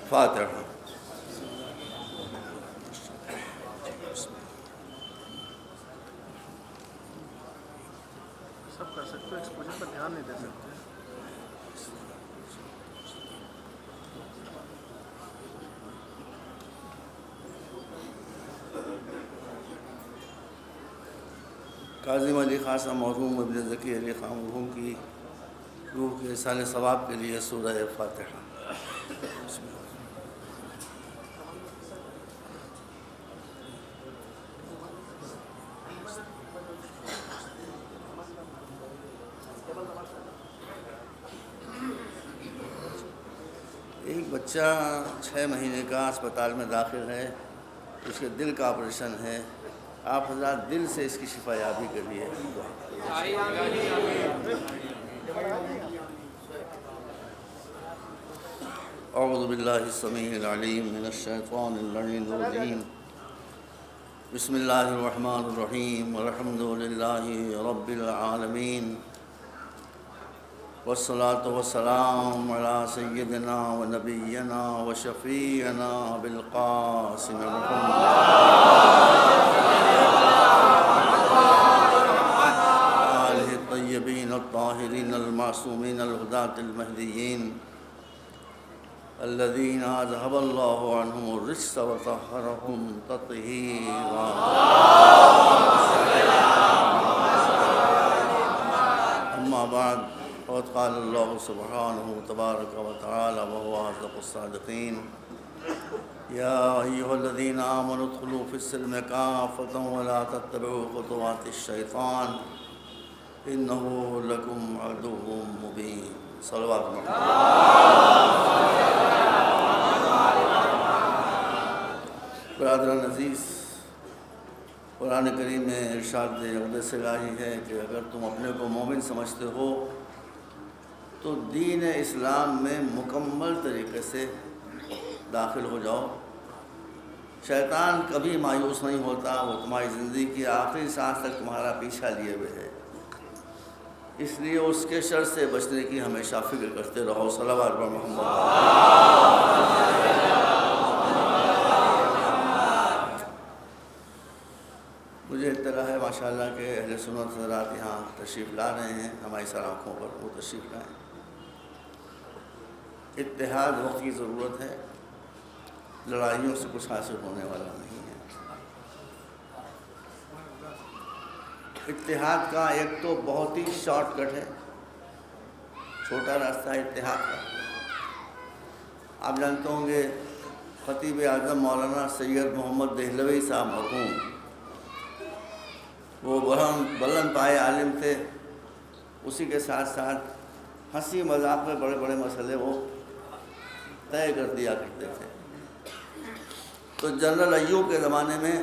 فاتحہ۔ سب کر سکتے ہو، ایکسپوجر پر دھیان نہیں دے سکتے۔ کاظم علی خاصہ مرحوم ابن ذکی علی خان مرحوم کی روح کے احسان ثواب کے لیے سورہ فاتحہ۔ ایک بچہ 6 مہینے کا اسپتال میں داخل ہے، اس کے دل کا آپریشن ہے، آپ حضرات دل سے اس کی شفا یابی کریے۔ اعوذ باللہ السمیع العلیم من الشیطان اللعین الرجیم، بسم اللہ الرحمن الرحیم، الحمد للہ رب العالمین، والصلاة والسلام علی سیدنا و نبینا و شفیعنا بالقاسم محمد آلہ الطیبین الطاہرین المعصومین الہداة المہدیین الذین اذہب اللہ عنہم الرجس وطہرہم تطہیرا۔ اما بعد، وقد قال اللہ سبحانہ تبارک و تعالی وهو اصدق الصادقین، یا ایھا الذین آمنوا ادخلوا فی السلم کافۃ ولا تتبعوا خطوات الشیطان انہ لکم عدو مبین۔ صلوات برادران عزیز، قرآن کریم میں ارشاد اقدس الہی ہے کہ اگر تم اپنے کو مومن سمجھتے ہو تو دین اسلام میں مکمل طریقے سے داخل ہو جاؤ۔ شیطان کبھی مایوس نہیں ہوتا، وہ تمہاری زندگی کی آخری سانس تک تمہارا پیچھا لیے ہوئے ہے، اس لیے اس کے شر سے بچنے کی ہمیشہ فکر کرتے رہو۔ صلوات پر محمد۔ مجھے اطلاع ہے ماشاءاللہ کہ اہل سنت حضرات یہاں تشریف لا رہے ہیں، ہماری سر آنکھوں پر وہ تشریف لائیں۔ اتحاد وقت کی ضرورت ہے، لڑائیوں سے کچھ حاصل ہونے والا نہیں ہے۔ اتحاد کا ایک تو بہت ہی شارٹ کٹ ہے، چھوٹا راستہ ہے اتحاد کا۔ آپ جانتے ہوں گے خطیب اعظم مولانا سید محمد دہلوی صاحب مرحوم، وہ بلند پائے عالم تھے، اسی کے ساتھ ساتھ ہنسی مذاق میں بڑے بڑے مسئلے وہ طے کر دیا کرتے تھے۔ تو جنرل ایوب کے زمانے میں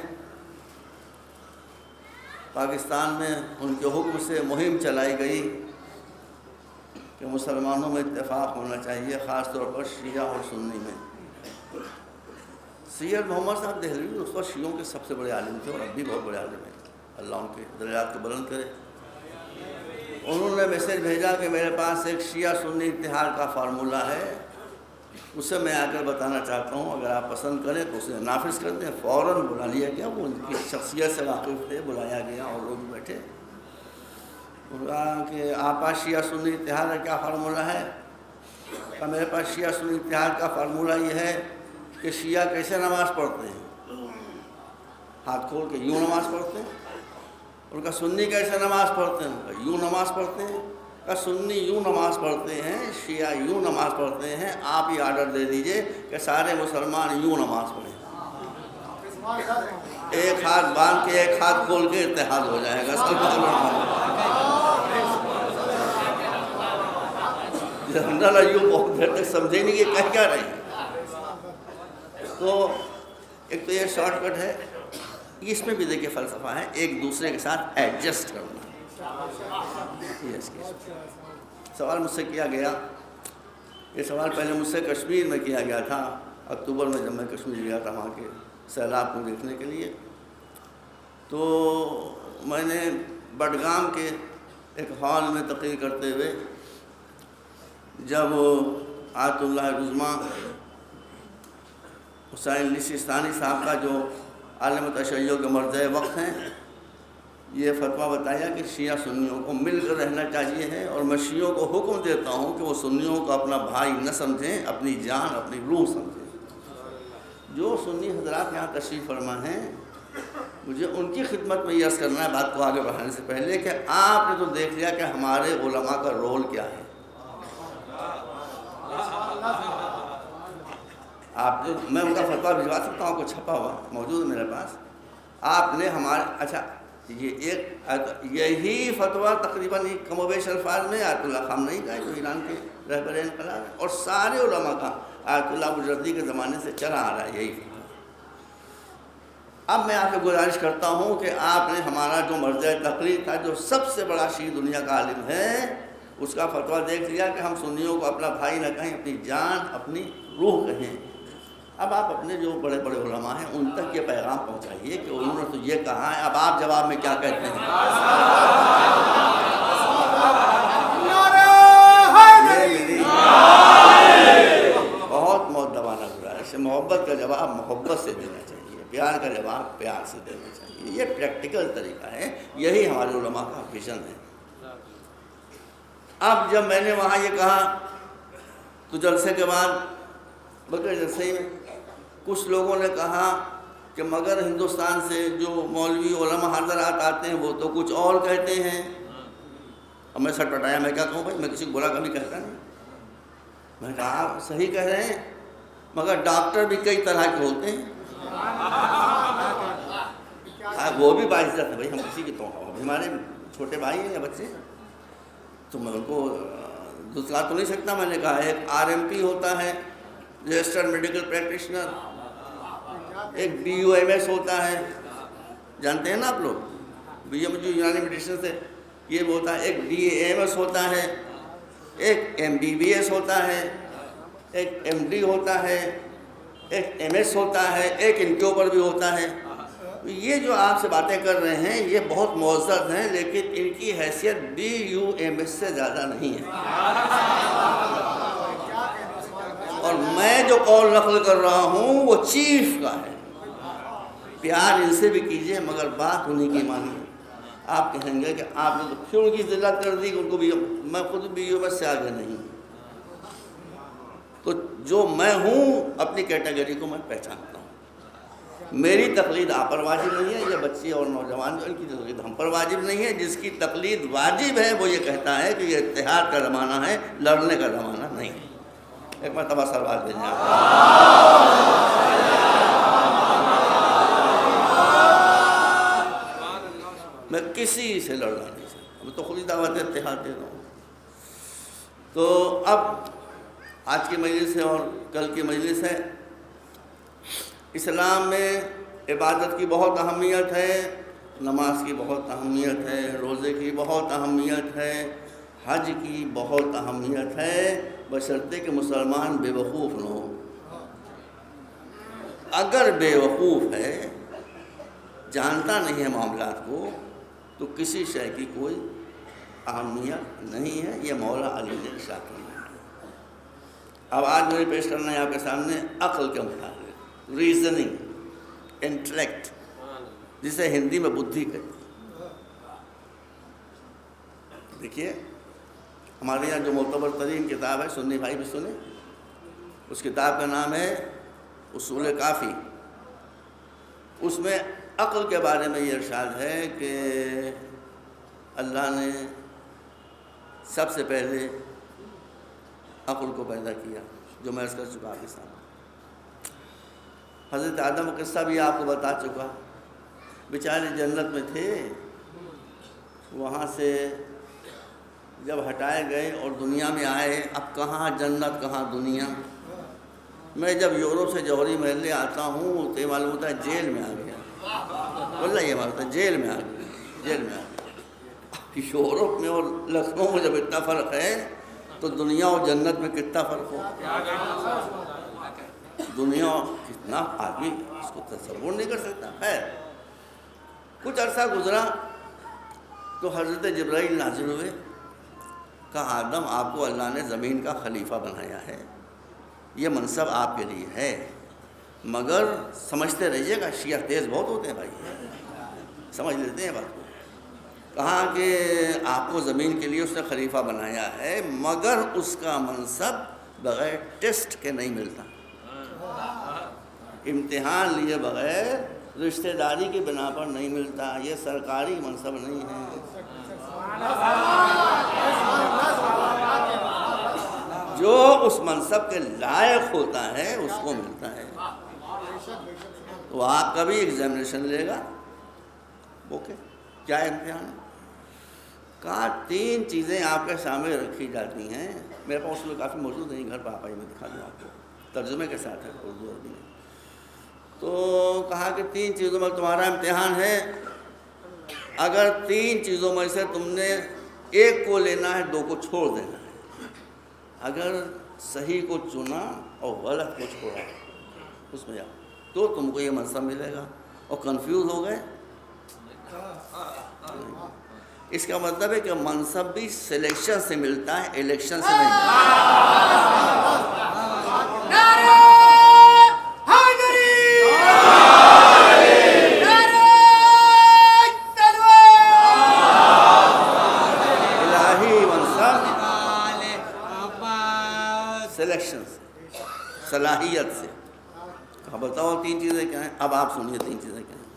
پاکستان میں ان کے حکم سے مہم چلائی گئی کہ مسلمانوں میں اتفاق ہونا چاہیے، خاص طور پر شیعہ اور سنی میں۔ سید محمد صاحب دہلوی اس وقت شیعوں کے سب سے بڑے عالم تھے اور اب بھی بہت بڑے عالم ہیں، اللہ ان کے درجات کو بلند کرے۔ انہوں نے میسیج بھیجا کہ میرے پاس ایک شیعہ سنی اتحاد کا فارمولہ ہے، اسے میں آ کر بتانا چاہتا ہوں، اگر آپ پسند کریں تو اسے نافذ کر دیں۔ فوراً بلا لیا گیا، وہ ان کی شخصیت سے واقف تھے، بلایا گیا اور لوگ بیٹھے۔ انہوں نے کہا کہ آپ پاس شیعہ سنی اتحاد کا کیا فارمولہ ہے؟ کہا میرے پاس شیعہ سنی اتحاد کا فارمولہ یہ ہے کہ شیعہ کیسے نماز پڑھتے ہیں، ہاتھ کھول کے یوں نماز پڑھتے ہیں۔ ان کا سنی کیسے نماز پڑھتے ہیں؟ ان کا یوں نماز پڑھتے ہیں۔ کا سنی یوں نماز پڑھتے ہیں، شیعہ یوں نماز پڑھتے ہیں، آپ ہی آرڈر دے دیجئے کہ سارے مسلمان یوں نماز پڑھیں، ایک ہاتھ باندھ کے ایک ہاتھ کھول کے اتحاد ہو جائے گا۔ جنرل ایوب بہت دیر تک سمجھے نہیں کہ کہہ کیا رہے ہیں۔ تو ایک تو یہ شارٹ کٹ ہے، اس میں بھی دیکھیے فلسفہ ہے، ایک دوسرے کے ساتھ ایڈجسٹ کرنا۔ سوال مجھ سے کیا گیا، یہ سوال پہلے مجھ سے کشمیر میں کیا گیا تھا، اکتوبر میں جب میں کشمیر گیا تھا وہاں کے سیلاب کو دیکھنے کے لیے، تو میں نے بڈگام کے ایک ہال میں تقریر کرتے ہوئے جب آیت اللہ عظمیٰ حسین سستانی صاحب کا جو عالم تشیع کے مرجع وقت ہیں، یہ فتویٰ بتایا کہ شیعہ سنیوں کو مل کر رہنا چاہیے ہے، اور میں شیعوں کو حکم دیتا ہوں کہ وہ سنیوں کو اپنا بھائی نہ سمجھیں، اپنی جان اپنی روح سمجھیں۔ جو سنی حضرات یہاں تشریف فرما ہیں، مجھے ان کی خدمت میں یہ عرض کرنا ہے بات کو آگے بڑھانے سے پہلے کہ آپ نے تو دیکھ لیا کہ ہمارے علماء کا رول کیا ہے۔ آپ جو میں ان کا فتویٰ بھجوا سکتا ہوں، کو چھپا ہوا موجود ہے میرے پاس۔ آپ نے ہمارے اچھا یہی فتویٰ تقریباً کم و بیش الفاظ میں آیت اللہ خامنئی کا ہے جو ایران کے رہبر انقلاب ہے، اور سارے علماء کا آیت اللہ مجردی کے زمانے سے چلا آ رہا ہے یہی فتویٰ۔ اب میں آپ سے گزارش کرتا ہوں کہ آپ نے ہمارا جو مرجع تقریر تھا، جو سب سے بڑا شیعی دنیا کا عالم ہے، اس کا فتویٰ دیکھ لیا کہ ہم سنیوں کو اپنا بھائی نہ کہیں، اپنی جان اپنی روح کہیں۔ اب آپ اپنے جو بڑے بڑے علماء ہیں ان تک یہ پیغام پہنچائیے کہ انہوں نے تو یہ کہا ہے، اب آپ جواب میں کیا کہتے ہیں؟ یہ میری بہت مؤدبانہ گزارش ہے، محبت کا جواب محبت سے دینا چاہیے، پیار کا جواب پیار سے دینا چاہیے۔ یہ پریکٹیکل طریقہ ہے، یہی ہمارے علماء کا ویژن ہے۔ اب جب میں نے وہاں یہ کہا تو جلسے کے بعد بغیر جلسے میں کچھ لوگوں نے کہا کہ مگر ہندوستان سے جو مولوی علماء حضرات آتے ہیں وہ تو کچھ اور کہتے ہیں۔ اب میں سٹ پٹایا، میں کیا کہوں بھائی، میں کسی کو برا کبھی کہتا نہیں۔ میں نے کہا آپ صحیح کہہ رہے ہیں، مگر ڈاکٹر بھی کئی طرح کے ہوتے ہیں۔ وہ بھی باعزت ہے بھائی، ہم کسی کی تو ہمارے چھوٹے بھائی ہیں یا بچے، تو میں ان کو دوسرا تو نہیں سکتا۔ میں نے کہا ایک RMP ہوتا ہے، رجسٹرڈ میڈیکل پریکٹیشنر، ایک BUMS ہوتا ہے، جانتے ہیں نا آپ لوگ، BUMS جو یونانی میڈیسن سے یہ ہوتا ہے، ایک DAMS ہوتا ہے، ایک MBBS ہوتا ہے، ایک MD ہوتا ہے، ایک MS ہوتا ہے، ایک ان کے اوپر بھی ہوتا ہے۔ یہ جو آپ سے باتیں کر رہے ہیں یہ بہت معزز ہیں، لیکن ان کی حیثیت BUMS سے زیادہ نہیں ہے۔ اور میں جو قول نقل کر رہا ہوں وہ چیف کا ہے۔ پیار ان سے بھی کیجئے مگر بات انہی کی مانیے۔ آپ کہیں گے کہ آپ نے تو پھر ان کی ذلت کر دی، ان کو بھی میں خود BUMS سے آگے نہیں۔ تو جو میں ہوں اپنی کیٹیگری کو میں پہچانتا ہوں۔ میری تقلید آپ پر واجب نہیں ہے، یہ بچے اور نوجوان جو ان کی تقلید ہم پر واجب نہیں ہے۔ جس کی تقلید واجب ہے وہ یہ کہتا ہے کہ یہ اتحاد کا زمانہ ہے، لڑنے کا زمانہ نہیں ہے۔ ایک مرتبہ سروات دیں آپ۔ میں کسی سے لڑنا نہیں چاہتا، میں تو خود ہی دعوت اتحاد دے رہا ہوں۔ تو اب آج کی مجلس ہے اور کل کی مجلس ہے۔ اسلام میں عبادت کی بہت اہمیت ہے، نماز کی بہت اہمیت ہے، روزے کی بہت اہمیت ہے، حج کی بہت اہمیت ہے، بشرطے کہ مسلمان بے وقوف نہ ہو۔ اگر بے وقوف ہے، جانتا نہیں ہے معاملات کو، تو کسی شے کی کوئی اہمیت نہیں ہے۔ یہ مولا علی نے ارشاد کیا۔ اب آج مجھے پیش کرنا ہے آپ کے سامنے عقل کے مطابق، ریزننگ، انٹلیکٹ، جسے ہندی میں بدھی کہتے ہیں۔ دیکھیے ہمارے یہاں جو معتبر ترین کتاب ہے، سنی بھائی بھی سنیں، اس کتاب کا نام ہے اصول کافی۔ اس میں عقل کے بارے میں یہ ارشاد ہے کہ اللہ نے سب سے پہلے عقل کو پیدا کیا، جو میں عرض کر چکا آپ کے سامنے۔ حضرت آدم کا قصہ بھی آپ کو بتا چکا، بیچارے جنت میں تھے، وہاں سے جب ہٹائے گئے اور دنیا میں آئے، اب کہاں جنت کہاں دنیا۔ میں جب یورپ سے جوہری محلے آتا ہوں تو یہ معلوم ہوتا ہے جیل میں آ گیا، واللہ یہ معلوم ہوتا ہے جیل میں آ گیا، جیل میں آ گیا۔ یورپ میں اور لکھنؤ میں جب اتنا فرق ہے تو دنیا اور جنت میں کتنا فرق ہو۔ دنیا کتنا آدمی اس کو تصور نہیں کر سکتا۔ خیر کچھ عرصہ گزرا تو حضرت جبرائیل نازل ہوئے، کہا آدم آپ کو اللہ نے زمین کا خلیفہ بنایا ہے، یہ منصب آپ کے لیے ہے، مگر سمجھتے رہیے گا، شیعہ تیز بہت ہوتے ہیں بھائی، سمجھ لیتے ہیں بات کو. کہا کہ آپ کو زمین کے لیے اس نے خلیفہ بنایا ہے، مگر اس کا منصب بغیر ٹیسٹ کے نہیں ملتا، امتحان لیے بغیر رشتہ داری کی بنا پر نہیں ملتا، یہ سرکاری منصب نہیں ہے. جو اس منصب کے لائق ہوتا ہے اس کو ملتا ہے. تو آپ کا بھی ایگزامینیشن لے گا، اوکے کیا امتحان ہے؟ کہا 3 چیزیں آپ کے سامنے رکھی جاتی ہیں، میرے پاس اس میں کافی موجود ہیں، گھر پہ آپ آئیے میں دکھا دوں آپ کو، ترجمے کے ساتھ ہے اردو عربی میں. تو کہا کہ 3 چیزوں میں تمہارا امتحان ہے، اگر 3 چیزوں میں سے تم نے ایک کو لینا ہے 2 کو چھوڑ دینا ہے. اگر صحیح کو چنا اور غلط کو چھوڑا اس میں جاؤ تو تم کو یہ منصب ملے گا. اور کنفیوز ہو گئے؟ اس کا مطلب ہے کہ منصب بھی سلیکشن سے ملتا ہے، الیکشن سے نہیں ملتا. الہی منصب سلیکشن سے، صلاحیت سے. بتاؤ 3 چیزیں کیا ہیں؟ اب آپ سنیے 3 چیزیں کیا ہیں.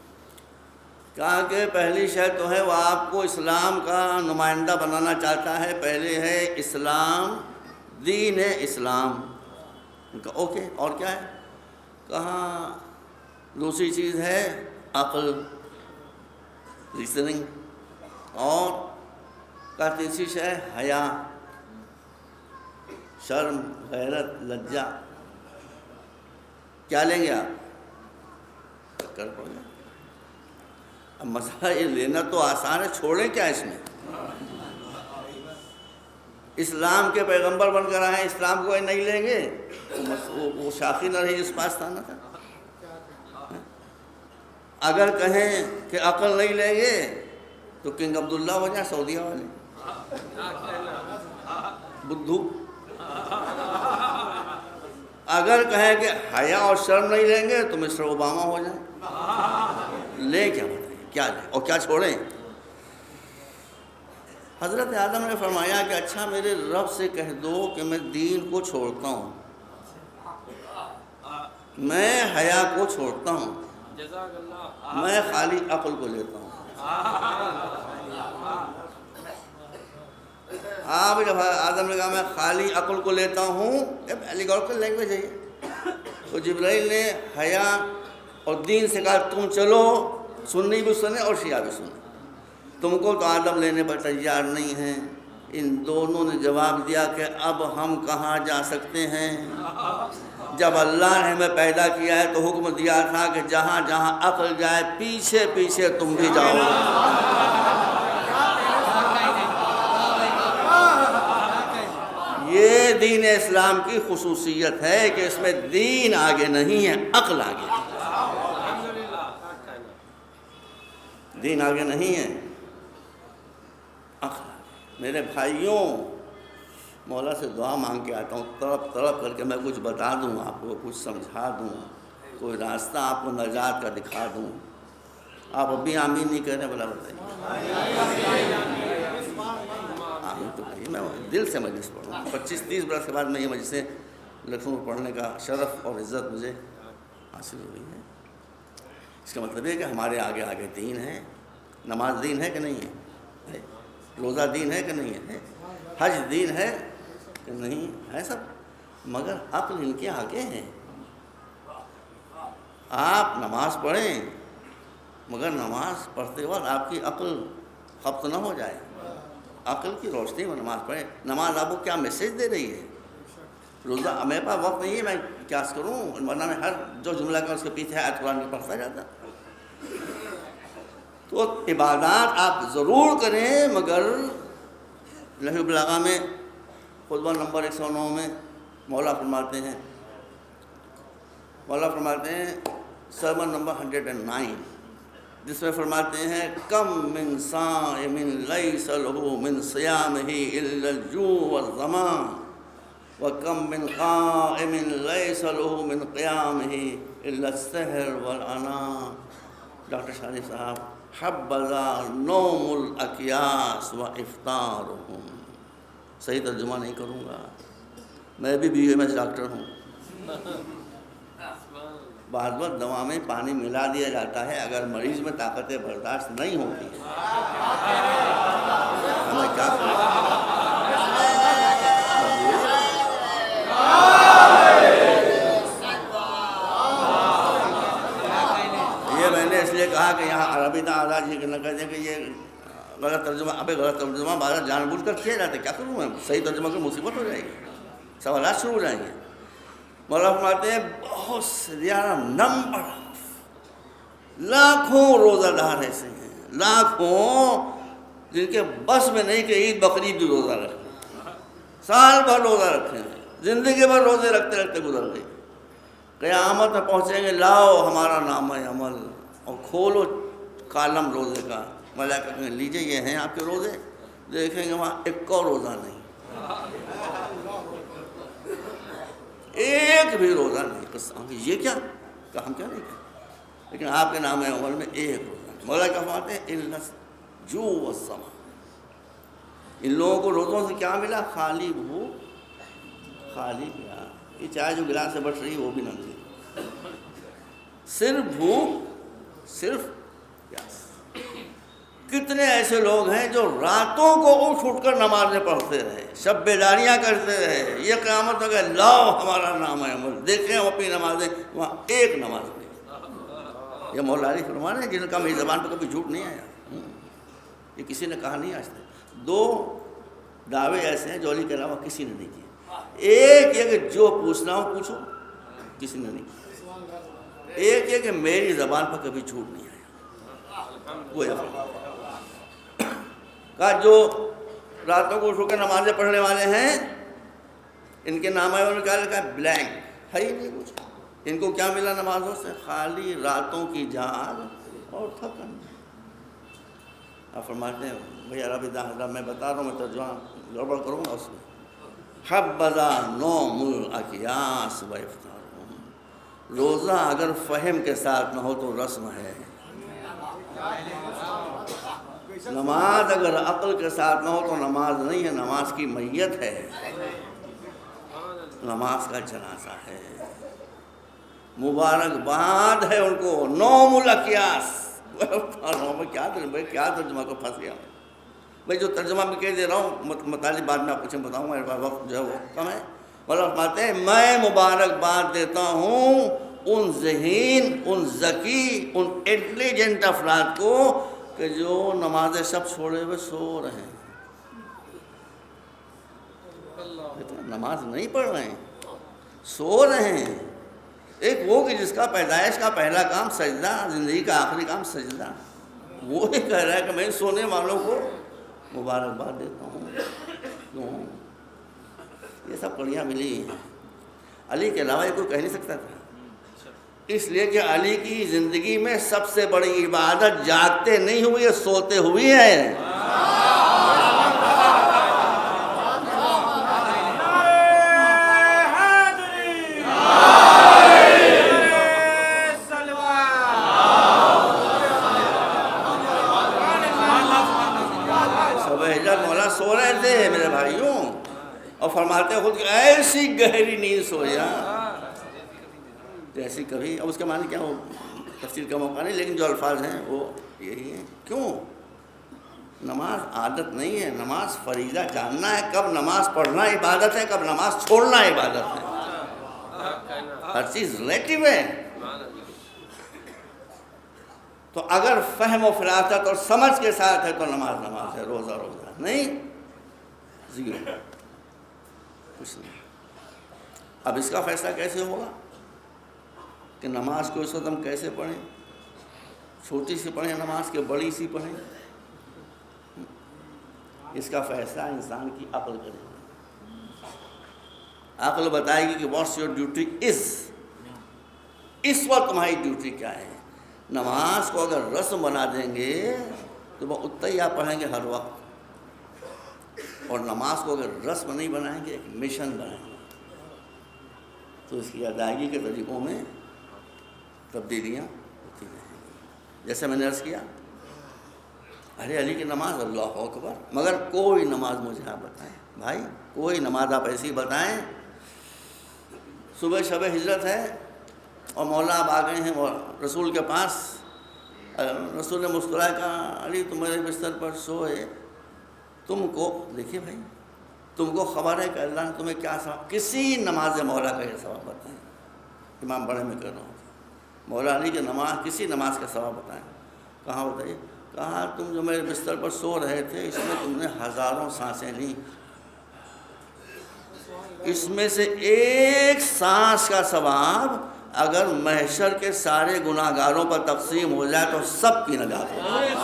کہا کہ پہلی شرط تو ہے وہ آپ کو اسلام کا نمائندہ بنانا چاہتا ہے. پہلے ہے اسلام، دین ہے اسلام. اوکے، اور کیا ہے؟ کہا دوسری چیز ہے عقل، ریزننگ، اور کہا تیسری شے ہے حیا، شرم، غیرت، لجہ. کیا لیں گے آپ؟ چکر پڑ گیا. اب مسئلہ یہ لینا تو آسان ہے، چھوڑیں کیا اس میں؟ اسلام کے پیغمبر بن کر آئے، اسلام کو نہیں لیں گے وہ شاخی نہ رہی، اس پاس تھا نہ تھا. اگر کہیں کہ عقل نہیں لیں گے تو کنگ عبداللہ ہو جائیں سعودیہ والے، بدھو. اگر کہیں کہ حیا اور شرم نہیں لیں گے تو مسٹر اوباما ہو جائیں. لیں کیا بتائیں، کیا لیں اور کیا چھوڑیں؟ حضرت آدم نے فرمایا کہ اچھا میرے رب سے کہہ دو کہ میں دین کو چھوڑتا ہوں، میں حیا کو چھوڑتا ہوں، میں خالی عقل کو لیتا ہوں. آپ جب آدم نے کہا میں خالی عقل کو لیتا ہوں، ایلیگوریکل لینگویج ہے یہ. تو جبرائیل نے حیا اور دین سے کہا تم چلو، سنی بھی سنے اور شیعہ بھی سنے. تم کو تو آدم لینے پر تیار نہیں ہیں. ان دونوں نے جواب دیا کہ اب ہم کہاں جا سکتے ہیں؟ جب اللہ نے ہمیں پیدا کیا ہے تو حکم دیا تھا کہ جہاں جہاں عقل جائے پیچھے پیچھے تم بھی جاؤ. یہ دین اسلام کی خصوصیت ہے کہ اس میں دین آگے نہیں ہے، عقل آگے. دین آگے نہیں ہے، عقل آگے. میرے بھائیوں، مولا سے دعا مانگ کے آتا ہوں، تڑپ تڑپ کر کے میں کچھ بتا دوں آپ کو، کچھ سمجھا دوں، کوئی راستہ آپ کو نجات کا دکھا دوں. آپ ابھی آمین نہیں کہہ رہے، بلا بتائیے. آمین تو کہیے. میں دل سے مجلس پڑھ رہا ہوں. 25-30 برس کے بعد میں یہ مجلسیں لکھنؤ میں پڑھنے کا شرف اور عزت مجھے حاصل ہوئی ہے. اس کا مطلب یہ کہ ہمارے آگے آگے دین ہے. نماز دین ہے کہ نہیں ہے؟ روزہ دین ہے کہ نہیں ہے؟ حج دین ہے کہ نہیں ہے؟ سب. مگر عقل ان کے آگے ہے. آپ نماز پڑھیں مگر نماز پڑھتے وقت آپ کی عقل خبط نہ ہو جائے. عقل کی روشنی میں نماز پڑھیں. نماز آپ کو کیا میسیج دے رہی ہے؟ روزہ میرے پاس وقت نہیں ہے، میں کیا کروں، ورنہ میں ہر جو جملہ کا اس کے پیچھے آیت قرآن کی پڑھتا جاتا. تو عبادات آپ ضرور کریں، مگر نحو البلاغہ میں خطبہ نمبر 109 میں مولا فرماتے ہیں سرمن نمبر 109، جس میں فرماتے ہیں کم من صائم لیس لہ من صیامہ الا الجوع والظمأ. وَكَمْ مِنْ قَائِمٍ لَيْسَ لَهُ مِنْ قِيَامِهِ إِلَّا السَّحْرُ وَالْعَنَاءُ. ڈاکٹر شاہد صاحب، حبذا نوم الاکیاس و افطارہم. صحیح ترجمہ نہیں کروں گا، میں بھی بی ایم ایس ڈاکٹر ہوں. بعض وقت دوا میں پانی ملا دیا جاتا ہے اگر مریض میں طاقت برداشت نہیں ہوتی ہے. ہمیں کیا کریں؟ یہ میں نے اس لیے کہا کہ یہاں عربی تعالیٰ جی نہ کہہ دیں کہ یہ غلط ترجمہ. ابھی غلط ترجمہ بعض جان بوجھ کر کیا جاتا ہے، کیا کروں میں؟ صحیح ترجمہ کی مصیبت ہو جائے گی، سوالات شروع ہو جائیں گے. مولانا فرماتے ہیں بہت زیادہ نمبر لاکھوں روزہ دار ایسے ہیں، لاکھوں جن کے بس میں نہیں کہ عید بقرعید بھی روزہ رکھیں، سال بھر روزہ رکھیں، زندگی بھر روزے رکھتے رکھتے گزر گئی. قیامت میں پہنچیں گے، لاؤ ہمارا نام عمل اور کھولو کالم روزے کا. ملائکہ کہیں لیجیے یہ ہیں آپ کے روزے. دیکھیں گے وہاں ایک اور روزہ نہیں، ایک بھی روزہ نہیں. قسم یہ کیا کہ ہم کیا نہیں کہیں، لیکن آپ کے نام عمل میں ایک روزہ نہیں. مولا کیا فرماتے ہیں الا جو والسما. ان لوگوں کو روزوں سے کیا ملا؟ خالی بھوک، خالی پیاس. یہ چائے جو گلاس سے بٹ رہی ہے وہ بھی نہ ملی، صرف بھوک، صرف پیاس. کتنے ایسے لوگ ہیں جو راتوں کو اٹھ کر نمازیں پڑھتے رہے، شب بیداریاں کرتے رہے. یہ قیامت ہو گیا، لاؤ ہمارا نام عمل. دیکھیں ہم اپنی نمازیں، وہاں ایک نماز نہیں. یہ مولا علی فرمان ہے جن کا میری زبان پہ کبھی جھوٹ نہیں آیا، یہ کسی نے کہا نہیں آج تک. دو دعوے ایسے ہیں جو علی کے علاوہ کسی نے نہیں کیے. ایک یہ کہ جو پوچھنا ہو پوچھو، کسی نے نہیں کیا. ایک یہ کہ میری زبان پر کبھی جھوٹ نہیں آیا، وہ کہا جو راتوں کو اٹھ کر نمازیں پڑھنے والے ہیں ان کے نام میں کیا لکھا ہے؟ بلینک ہے ہی نہیں کچھ. ان کو کیا ملا نمازوں سے؟ خالی راتوں کی جاگ اور تھکن. آپ فرماتے ہیں بھئی عربی داخلہ میں بتا رہا ہوں، میں ترجمہ گڑبڑ کروں گا اس میں. حبذا نوم الاکیاس و افطارہم. روزہ اگر فہم کے ساتھ نہ ہو تو رسم ہے، نماز اگر عقل کے ساتھ نہ ہو تو نماز نہیں ہے، نماز کی میت ہے، نماز کا جنازہ ہے. مبارکباد ہے ان کو. نوم الاکیاس. کیا ترجمہ کو پھنس گیا بھائی. جو ترجمہ میں کہہ دے رہا ہوں مطالب بعد میں آپ کچھ بتاؤں گا، میرے پاس وقت جو ہے وہ کم ہے. مولانا فرماتے ہیں میں مبارکباد دیتا ہوں ان ذہین، ان ذکی، ان انٹیلیجنٹ افراد کو کہ جو نماز شب چھوڑے ہوئے سو رہے ہیں، نماز نہیں پڑھ رہے ہیں، سو رہے ہیں. ایک وہ کہ جس کا پیدائش کا پہلا کام سجدہ، زندگی کا آخری کام سجدہ، وہ ہی کہہ رہا ہے کہ میں سونے والوں کو مبارکباد دیتا ہوں. کیوں؟ یہ سب کڑیاں ملی ہیں. علی کے علاوہ یہ کوئی کہہ نہیں سکتا تھا، اس لیے کہ علی کی زندگی میں سب سے بڑی عبادت جاگتے نہیں ہوئی ہے، سوتے ہوئی ہے. مولا سو رہے تھے میرے بھائیوں، اور فرماتے خود ایسی گہری نیند سویا جیسی کبھی. اب اس کا معنی کیا ہو تفسیر کا موقع نہیں، لیکن جو الفاظ ہیں وہ یہی ہیں. کیوں؟ نماز عادت نہیں ہے، نماز فریضہ. جاننا ہے کب نماز پڑھنا عبادت ہے، کب نماز چھوڑنا عبادت ہے. ہر چیز ریلیٹیو ہے. تو اگر فہم و فراست اور سمجھ کے ساتھ ہے تو نماز نماز ہے، روزہ روزہ نہیں، زیرو، کچھ نہیں. اب اس کا فیصلہ کیسے ہوگا کہ نماز کو اس وقت ہم کیسے پڑھیں؟ چھوٹی سی پڑھیں نماز کے بڑی سی پڑھیں؟ اس کا فیصلہ انسان کی عقل کرے گی. عقل بتائے گی کہ واٹس یور ڈیوٹی از. اس وقت تمہاری ڈیوٹی کیا ہے. نماز کو اگر رسم بنا دیں گے تو وہ اتنا ہی آپ پڑھیں گے ہر وقت، اور نماز کو اگر رسم نہیں بنائیں گے ایک مشن بنائیں گے. تو اس کی ادائیگی کے طریقوں میں تبدیلیاں ہوتی رہیں گی. جیسے میں نے عرض کیا ارے علی کی نماز اللہ اکبر، مگر کوئی نماز مجھے آپ بتائیں بھائی، کوئی نماز آپ ایسی بتائیں. صبح شب ہجرت ہے اور مولا آپ آ گئے ہیں رسول کے پاس. رسول نے مسکرائے کہا علی تم میرے بستر پر سوئے، تم کو دیکھیے بھائی تم کو خبر ہے کہ اللہ نے تمہیں کیا ثواب، کسی نماز مولا کا یہ ثواب بتائیں. امام بڑے میں کر رہا ہوں مولا علی کی نماز، کسی نماز کا ثواب بتائیں. کہاں بتائیے؟ کہا تم جو میرے بستر پر سو رہے تھے اس میں تم نے ہزاروں سانسیں لیں، اس میں سے ایک سانس کا ثواب اگر محشر کے سارے گناہ گاروں پر تقسیم ہو جائے تو سب کی نجات ہو جائے.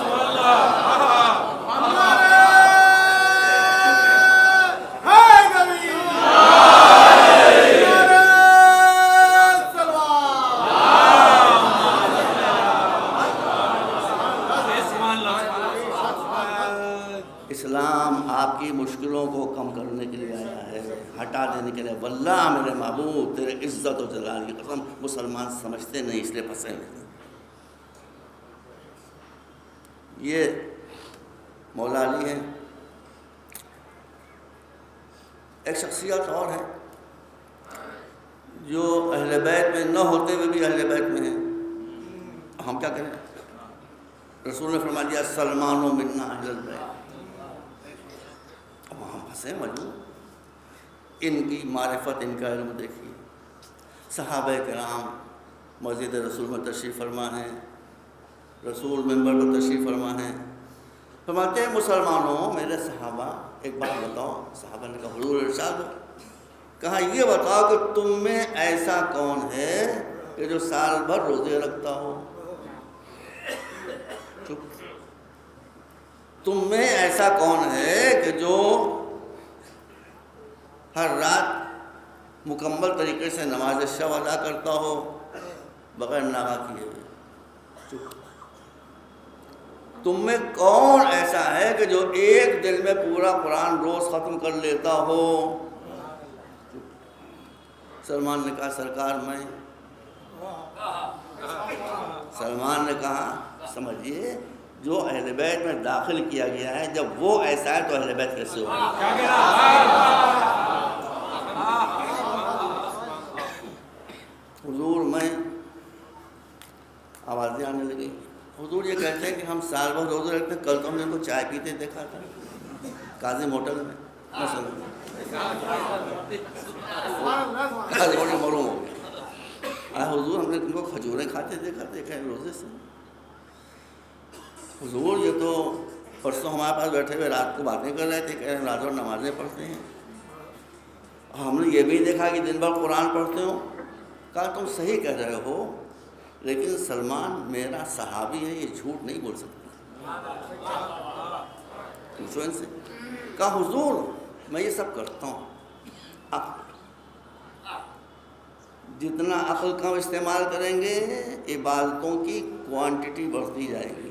اسلام آپ کی مشکلوں کو کم کرنے کے لیے آیا ہے، ہٹا دینے کے لیے. واللہ میرے محبوب تیرے عزت و جلال کی قسم مسلمان سمجھتے نہیں اس لیے پھنسے ہوئے. یہ مولا علی ہیں. ایک شخصیت اور ہے جو اہل بیت میں نہ ہوتے ہوئے بھی اہل بیت میں ہیں. ہم کیا کریں؟ رسول نے فرما دیا سلمان و منا اہل البیت. اب ہم پھنسے مجبور. ان کی معرفت، ان کا علم دیکھیے. صحابہ کرام مسجد رسول میں تشریف فرما ہیں، رسول منبر پر تشریف فرما ہیں. فرماتے ہیں مسلمانوں میرے صحابہ ایک بات بتاؤ. صحابہ نے کہا حضور ارشاد. کہا یہ بتاؤ کہ تم میں ایسا کون ہے کہ جو سال بھر روزے رکھتا ہو؟ تم میں ایسا کون ہے کہ جو ہر رات مکمل طریقے سے نماز شب ادا کرتا ہو بغیر ناغہ کیے ہوئے؟ چپ. تم میں کون ایسا ہے کہ جو ایک دن میں پورا قرآن روز ختم کر لیتا ہو؟ سلمان نے کہا سرکار میں. سلمان نے کہا سمجھیے جو اہل بیت میں داخل کیا گیا ہے جب وہ ایسا ہے تو اہل بیت کیسے ہوگا؟ حضور میں آوازیں آنے لگی. حضور یہ کہتے ہیں کہ ہم سال بھر روزے رکھتے ہیں. کل تو ہم نے ان کو چائے پیتے دیکھا تھا کاظم ہوٹل میں مثلا. معلوم ہو گیا حضور ہم نے ان کو کھجوریں کھاتے دیکھا تھے روزے سے. حضور یہ تو پرسوں ہمارے پاس بیٹھے ہوئے رات کو باتیں کر رہے تھے، کہہ رہے ہیں رات اور نمازیں پڑھتے ہیں. ہم نے یہ بھی دیکھا کہ دن بھر قرآن پڑھتے ہو. کہا تم صحیح کہہ رہے ہو لیکن سلمان میرا صحابی ہے، یہ جھوٹ نہیں بول سکتا. پوچھو ان سے. کہا حضور میں یہ سب کرتا ہوں. جتنا عقل کم استعمال کریں گے عبادتوں کی کوانٹٹی بڑھتی جائے گی.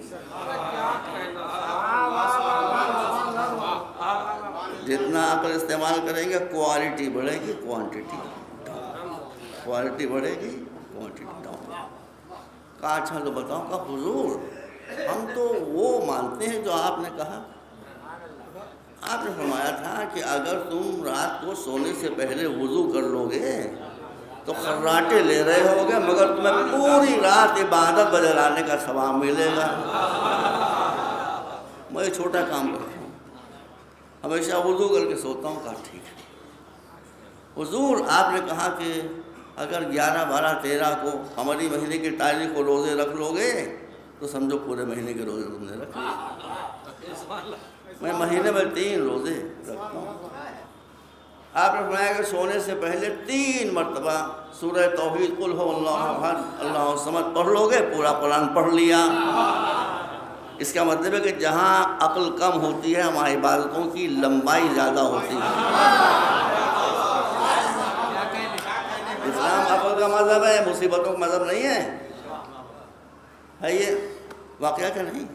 جتنا عقل استعمال کریں گے کوالٹی بڑھے گی، کوانٹٹی ڈاؤن. کوالٹی بڑھے گی، کوانٹٹی ڈاؤن. کہا اچھا تو بتاؤ. کہا حضور ہم تو وہ مانتے ہیں جو آپ نے کہا. آپ نے فرمایا تھا کہ اگر تم رات کو سونے سے پہلے وضو کر لو گے تو خراٹے لے رہے ہوگے مگر تمہیں پوری رات عبادت بدلانے کا ثواب ملے گا. میں یہ چھوٹا کام کرتا ہوں، ہمیشہ وضو کر کے سوتا ہوں. کہا ٹھیک ہے. حضور آپ نے کہا کہ اگر 11، 12، 13 کو ہماری مہینے کی تاریخ کو روزے رکھ لو گے تو سمجھو پورے مہینے کے روزے تم نے رکھے. میں مہینے میں 3 روزے رکھتا ہوں. آپ نے فرمایا کہ سونے سے پہلے 3 مرتبہ سورہ توحید قل هو اللہ احد اللہ الصمد پڑھ لو گے پورا قرآن پڑھ لیا. اس کا مطلب ہے کہ جہاں عقل کم ہوتی ہے وہاں عبادتوں کی لمبائی زیادہ ہوتی ہے. اسلام عقل کا مذہب ہے، مصیبتوں کا مذہب نہیں ہے یہ واقعہ کا نہیں.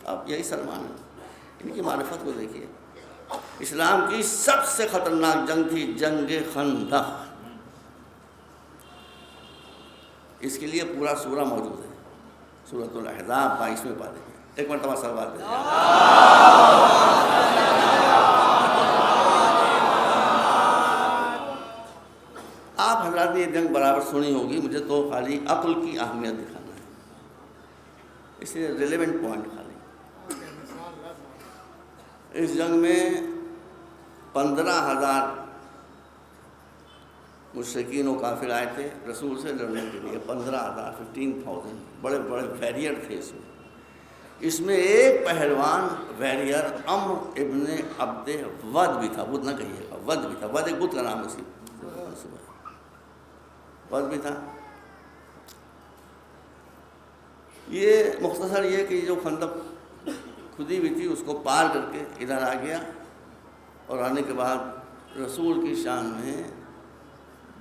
اب یہی سلمان ہے، ان کی معرفت کو دیکھیے. اسلام کی سب سے خطرناک جنگ تھی جنگ خندق. اس کے لیے پورا سورہ موجود ہے، سورۃ الاحزاب 22ویں پارے میں۔ ایک مرتبہ صلوات دیں۔ آپ حضرات نے یہ جنگ برابر سنی ہوگی، مجھے تو خالی عقل کی اہمیت دکھانا ہے، اس لیے ریلیونٹ پوائنٹ خالی۔ اس جنگ میں 15,000 مشرکین و کافر آئے تھے رسول سے لڑنے کے لیے، 15,000 15,000 بڑے بڑے ویریئر تھے اس میں۔ اس میں ایک پہلوان ویریئر عمرو ابن عبد ود بھی تھا، ود نہ کہیے گا، ود بھی تھا، ود ایک بت کا نام ہے اسی، ود بھی تھا۔ یہ مختصر یہ کہ جو خندق کھدی ہوئی تھی اس کو پار کر کے ادھر آ گیا، اور آنے کے بعد رسول کی شان میں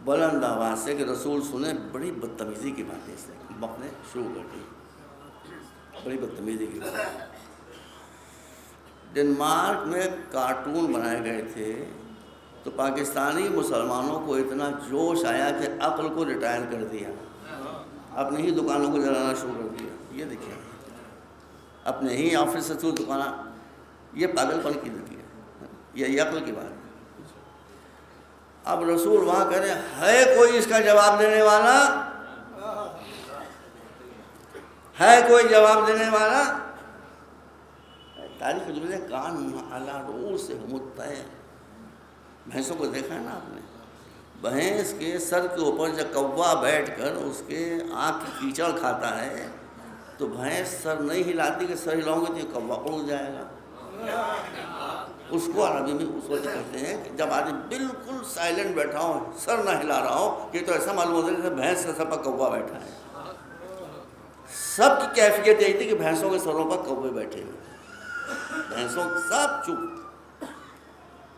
بلند آواز سے کہ رسول سنیں، بڑی بدتمیزی کی باتیں سے بکنے شروع کر دی، بڑی بدتمیزی کی بات۔ ڈنمارک میں کارٹون بنائے گئے تھے تو پاکستانی مسلمانوں کو اتنا جوش آیا کہ عقل کو ریٹائر کر دیا، اپنے ہی دکانوں کو جلانا شروع کر دیا۔ یہ دیکھیں، اپنے ہی آفس سے تو دکانہ، یہ پاگل پن کی ذریعہ ہے، یہ عقل کی بات ہے۔ اب رسول وہاں کہہ رہے ہیں، ہے کوئی اس کا جواب دینے والا؟ ہے کوئی جواب دینے والا؟ تاریخ جملے کان علی رؤوس مطیع، بھینسوں کو دیکھا ہے نا آپ نے، بھینس کے سر کے اوپر جب کوا بیٹھ کر اس کے آنکھ کی کیچڑ کھاتا ہے تو بھینس سر نہیں ہلاتی کہ سر ہلاؤں گے تو یہ کوا اڑ جائے گا۔ اس کو عربی میں اس وقت کہتے ہیں کہ جب آدمی بالکل سائلنٹ بیٹھا ہو، سر نہ ہلا رہا ہو، یہ تو ایسا معلوم ہوتا ہے جیسے بھینس کے سر پر کوا بیٹھا ہے۔ سب کی کیفیت یہی تھی کہ بھینسوں کے سروں پر کوے بیٹھے ہوئے، بھینسوں سب چپ۔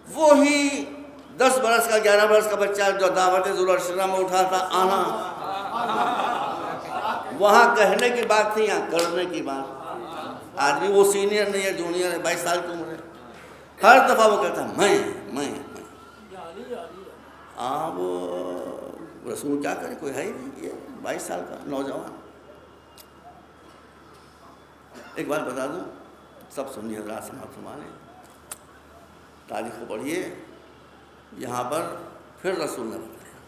وہی 10 برس کا 11 برس کا بچہ جو دعوت ذوالعرشرہ میں اٹھا تھا آنا، وہاں کہنے کی بات تھی، یہاں کرنے کی بات۔ آدمی وہ سینئر نہیں ہے، جونیئر ہے، 22 سال کی عمر ہے، ہر دفعہ وہ کہتا ہے میں۔ اب رسول کیا کرے، کوئی ہے ہی نہیں، یہ 22 سال کا نوجوان۔ ایک بات بتا دوں، سب سنی حضرات سماعت فرمائیں، تاریخ کو پڑھیے، یہاں پر پھر رسول نے بتایا،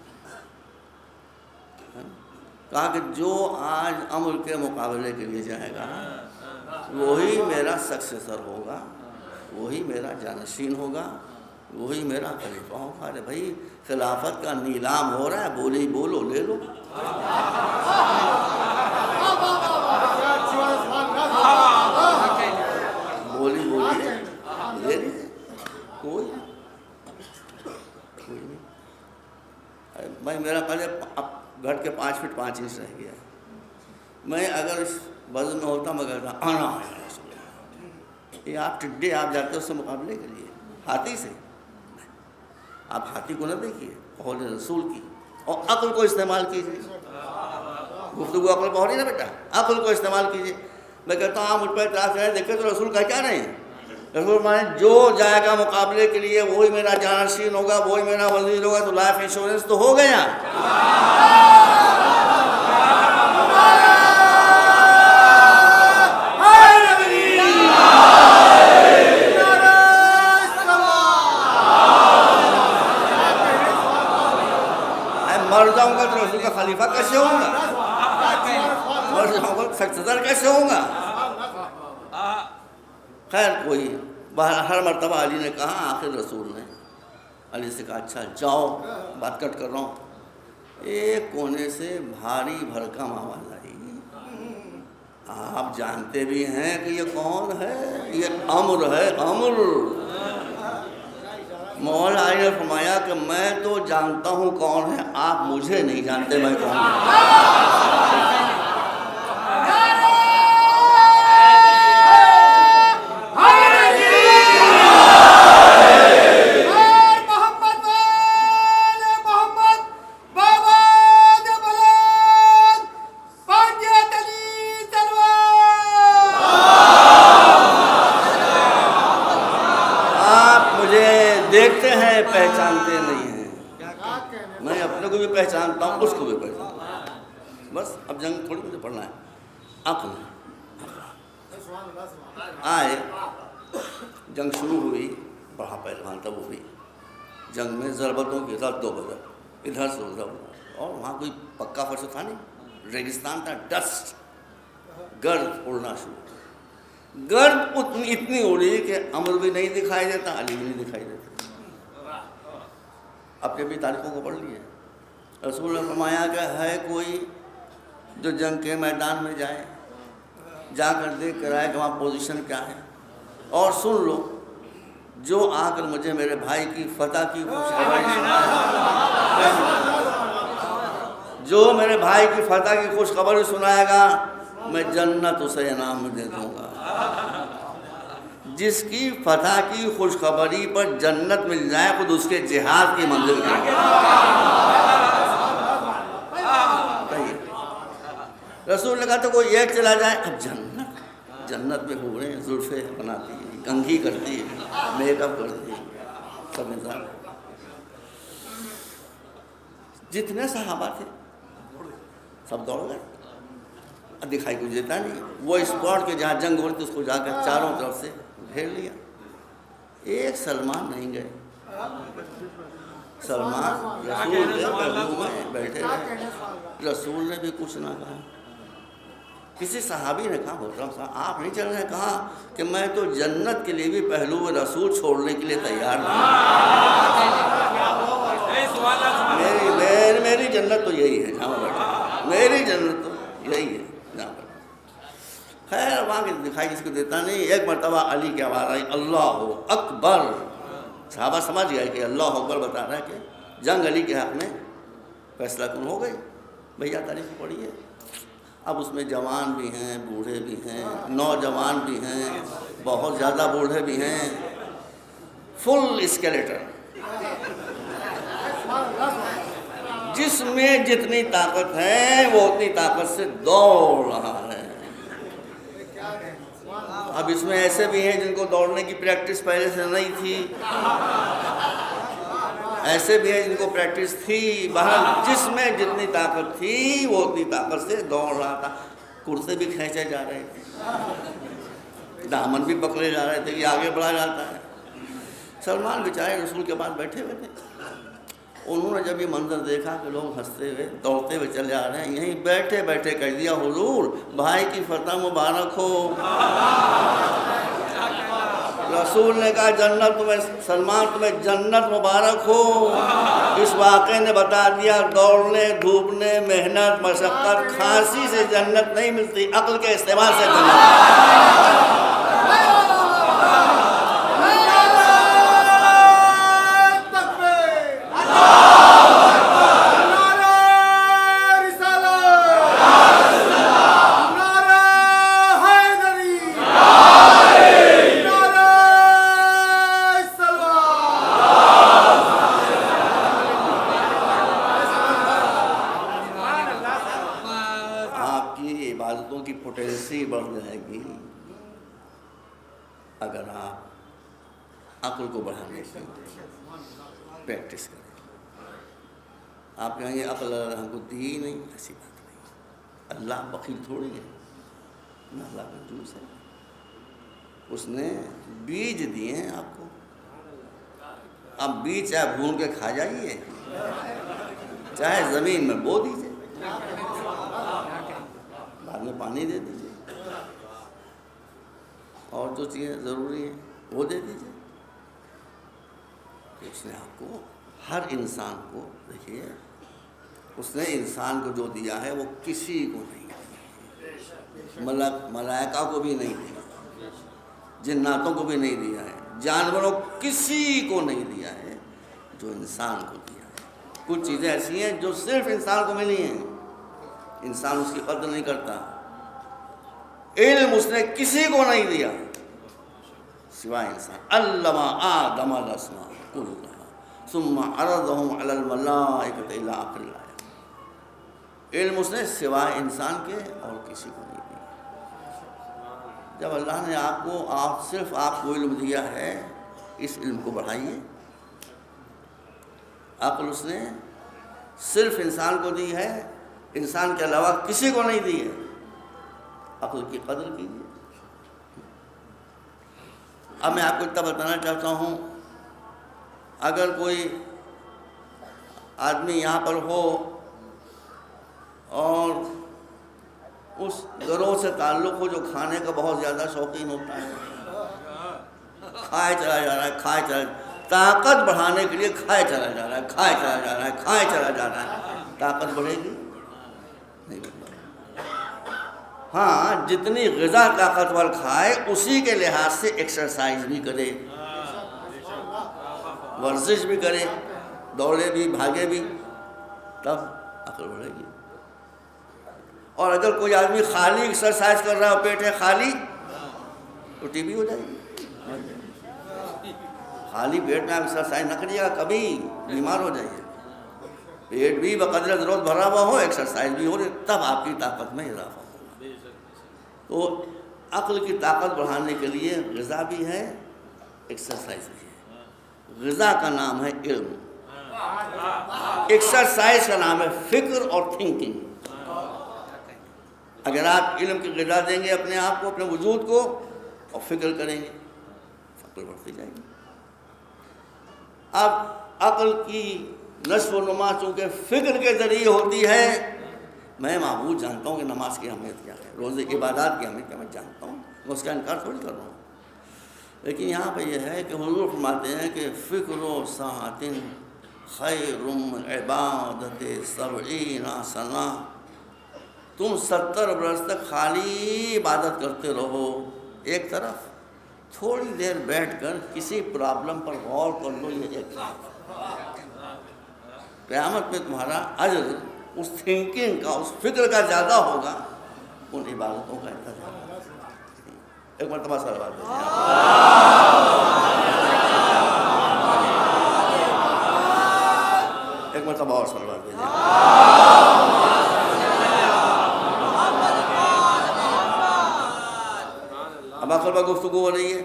کہا کہ جو آج امر کے مقابلے کے لیے جائے گا وہی میرا سکسیسر ہوگا، وہی میرا جانشین ہوگا، وہی میرا خلیفہ ہوگا۔ ارے بھائی، خلافت کا نیلام ہو رہا ہے، بولی بولو لے لو۔ بولی لے لیجیے، کوئی نہیں۔ بھائی میرا پہلے گھٹ کے 5 فٹ 5 انچ رہ گیا، میں اگر اس وزن میں ہوتا میں کہتا آنا ہے رسول اللہ۔ یہ آپ ٹڈے آپ جاتے اس سے مقابلے کے لیے ہاتھی سے، آپ ہاتھی کو نہ دیکھیے، قول رسول کی، اور عقل کو استعمال کیجیے۔ گفتگو عقل پہ ہو رہی نا بیٹا، عقل کو استعمال کیجیے۔ میں کہتا ہوں آپ مجھ پہ اعتراض کریں، دیکھیں تو رسول کا کیا نہیں، رسول مانے جو جائے گا مقابلے کے لیے وہی میرا جانشین ہوگا، وہی میرا وزیر ہوگا، تو لائف انشورنس تو ہو گیا۔ مر جاؤں گا تو رسول کا خلیفہ کیسے ہوں گا، مر جاؤں گا سکسیسر کیسے ہوں گا۔ خیر کوئی، ہر مرتبہ علی نے کہا، آخر رسول نے علی سے کہا اچھا جاؤ، بات کٹ کر رہا ہوں۔ ایک کونے سے بھاری بھرکم آواز آئی، آپ جانتے بھی ہیں کہ یہ کون ہے، یہ امر ہے، امر۔ مولا علی نے فرمایا کہ میں تو جانتا ہوں کون ہے، آپ مجھے نہیں جانتے میں کون ہوں۔ دیکھتے ہیں پہچانتے نہیں ہیں، میں اپنے کو بھی پہچانتا ہوں، اس کو بھی پہچانتا ہوں۔ بس اب جنگ تھوڑی مجھے پڑھنا ہے، عقل آئے، جنگ شروع ہوئی، بڑا پہلوان تھا وہ بھی، جنگ میں ضربتوں کی رد و بدل، ادھر سے ادھر، اور وہاں کوئی پکا فرش تھا نہیں، ریگستان تھا، ڈسٹ، گرد اڑنا شروع، گرد اتنی اڑی کہ عمر بھی نہیں دکھائی دیتا، علی بھی نہیں دکھائی دیتا۔ اب کے بھی تاریخوں کو پڑھ لیے، رسول نے فرمایا کہ ہے کوئی جو جنگ کے میدان میں جائے، جا کر دیکھ کر آئے کہ وہاں پوزیشن کیا ہے، اور سن لو جو آ کر مجھے میرے بھائی کی فتح کی خوشخبری سنائے، جو میرے بھائی کی فتح کی خوشخبری سنائے گا میں جنت اسے انعام میں دے دوں گا۔ جس کی فتح کی خوشخبری پر جنت مل جائے خود اس کے جہاد کی منزل کی۔ رسول نے کہا تو کوئی ایک چلا جائے، اب جنت میں ہو رہے ہیں، زلفیں بناتی ہے، کنگھی کرتی ہے، میک اپ کرتی ہے، سب انسان، جتنے صحابہ تھے سب دوڑ گئے، دکھائی کچھ دیتا نہیں، وہ اسپاٹ کے جہاں جنگ ہو رہی تھی اس کو جا کر چاروں طرف سے گھیر لیا، ایک سلمان نہیں گئے، سلمان رسول کے پہلو میں بیٹھے رہے، رسول نے بھی کچھ نہ کہا۔ کسی صحابی نے کہا محترم صاحب آپ نہیں چل رہے، کہا کہ میں تو جنت کے لیے بھی پہلو میں رسول چھوڑنے کے لیے تیار نہیں، میری جنت تو یہی ہے جہاں میں بیٹھا، میری جنت تو یہی ہے جہاں بیٹھا۔ خیر وہاں کی دکھائی کسی کو دیتا نہیں، ایک مرتبہ علی کی آواز آئی اللہ اکبر، صحابہ سمجھ گئے کہ اللہ اکبر بتا رہا ہے کہ جنگ علی کے حق میں فیصلہ کن ہو گئی۔ بھیا تاریخ پڑھیے، اب اس میں جوان بھی ہیں، بوڑھے بھی ہیں، نوجوان بھی ہیں، بہت زیادہ بوڑھے بھی ہیں، فل اسکیلیٹر، جس میں جتنی طاقت ہے وہ اتنی طاقت سے دوڑ رہا ہے۔ اب اس میں ایسے بھی ہیں جن کو دوڑنے کی پریکٹس پہلے سے نہیں تھی، ایسے بھی ہیں جن کو پریکٹس تھی، بہرحال جس میں جتنی طاقت تھی وہ اتنی طاقت سے دوڑ رہا تھا۔ کرسے بھی کھینچے جا رہے تھے، دامن بھی پکڑے جا رہے تھے کہ آگے بڑھا جاتا ہے۔ سلمان بیچارے رسول کے پاس بیٹھے ہوئے تھے، انہوں نے جب یہ منظر دیکھا کہ لوگ ہنستے ہوئے دوڑتے ہوئے چلے آ رہے ہیں، یہیں بیٹھے بیٹھے کہہ دیا حضور بھائی کی فتح مبارک ہو۔ رسول نے کہا جنت تمہیں، سلمان تمہیں جنت مبارک ہو۔ اس واقعے نے بتا دیا دوڑنے، دھوپنے، محنت، مشقت، کھانسی سے جنت نہیں ملتی، عقل کے استعمال سے جنت۔ بڑھ جائے گی اگر آپ عقل کو بڑھانے کی پریکٹس کریں۔ آپ کہیں گے عقل ہم کو دی ہی نہیں، ایسی بات نہیں، اللہ بخیل تھوڑی ہے، نہ اللہ کنجوس ہے، اس نے بیج دیے ہیں آپ کو، اب بیج چاہے بھون کے کھا جائیے چاہے زمین میں بو دیجیے، بعد میں پانی دے دیجیے، اور جو چیزیں ضروری ہیں وہ دے دیجیے۔ اس نے آپ کو، ہر انسان کو، دیکھیے اس نے انسان کو جو دیا ہے وہ کسی کو نہیں دیا، ملائکہ کو بھی نہیں دیا، جناتوں کو بھی نہیں دیا ہے، جانوروں کسی کو نہیں دیا ہے، جو انسان کو دیا ہے۔ کچھ چیزیں ایسی ہیں جو صرف انسان کو ملی ہیں، انسان اس کی قدر نہیں کرتا۔ علم اس نے کسی کو نہیں دیا سوائے انسان، علم آدم الاسماء کلها ثم عرضهم على الملائکۃ الی آخر الآیہ۔ علم اس نے سوائے انسان کے اور کسی کو نہیں دیا۔ جب اللہ نے صرف آپ کو علم دیا ہے، اس علم کو بڑھائیے۔ عقل اس نے صرف انسان کو دی ہے، انسان کے علاوہ کسی کو نہیں دی ہے. عقل کی قدر کیجیے. اب میں آپ کو اتنا بتانا چاہتا ہوں، اگر کوئی آدمی یہاں پر ہو اور اس گروہ سے تعلق ہو جو کھانے کا بہت زیادہ شوقین ہوتا ہے، کھائے چلا جا رہا ہے، کھائے چلا، طاقت بڑھانے کے لیے کھائے چلا جا رہا ہے، کھائے چلا جا رہا ہے، کھائے چلا جا رہا ہے، طاقت بڑھے گی؟ نہیں بڑھے گی. ہاں، جتنی غذا طاقتور کھائے اسی کے لحاظ سے ایکسرسائز بھی کرے، ورزش بھی کرے، دوڑے بھی، بھاگے بھی، تب عقل بڑھے گی. اور اگر کوئی آدمی خالی ایکسرسائز کر رہا ہے، پیٹ ہے خالی، تو ٹی بی ہو جائے گی. خالی پیٹ میں آپ ایکسرسائز نہ کریے گا، کبھی بیمار ہو جائیے. پیٹ بھی بقدر ضرورت بھرا ہوا ہو، ایکسرسائز بھی ہو رہی، تب آپ کی طاقت میں اضافہ ہوگا. تو عقل کی طاقت بڑھانے کے لیے غذا بھی ہے، ایکسرسائز بھی ہے. غذا کا نام ہے علم، ایکسرسائز کا نام ہے فکر اور تھنکنگ. اگر آپ علم کی غذا دیں گے اپنے آپ کو، اپنے وجود کو، اور فکر کریں گے، عقل بڑھتی جائے گی. اب عقل کی نشو و نما چونکہ فکر کے ذریعے ہوتی ہے. میں معبود جانتا ہوں کہ نماز کی اہمیت کیا ہے، روزے کی عبادات کی اہمیت کیا ہے، میں جانتا ہوں، میں اس کا انکار تھوڑی کر رہا ہوں. لیکن یہاں پہ یہ ہے کہ حضور فرماتے ہیں کہ فکر و ساعتن خیر عبادت 70 سنہ. تم 70 برس تک خالی عبادت کرتے رہو ایک طرف، تھوڑی دیر بیٹھ کر کسی پرابلم پر غور کر لو، یہ ایک طرف. قیامت میں تمہارا اجر اس تھنکنگ کا، اس فکر کا زیادہ ہوگا، ان عبادتوں کا اتنا زیادہ. ایک مرتبہ صلوات دیجیے. ایک مرتبہ اور صلوات دیجیے. اب عقل پر گفتگو ہو رہی ہے.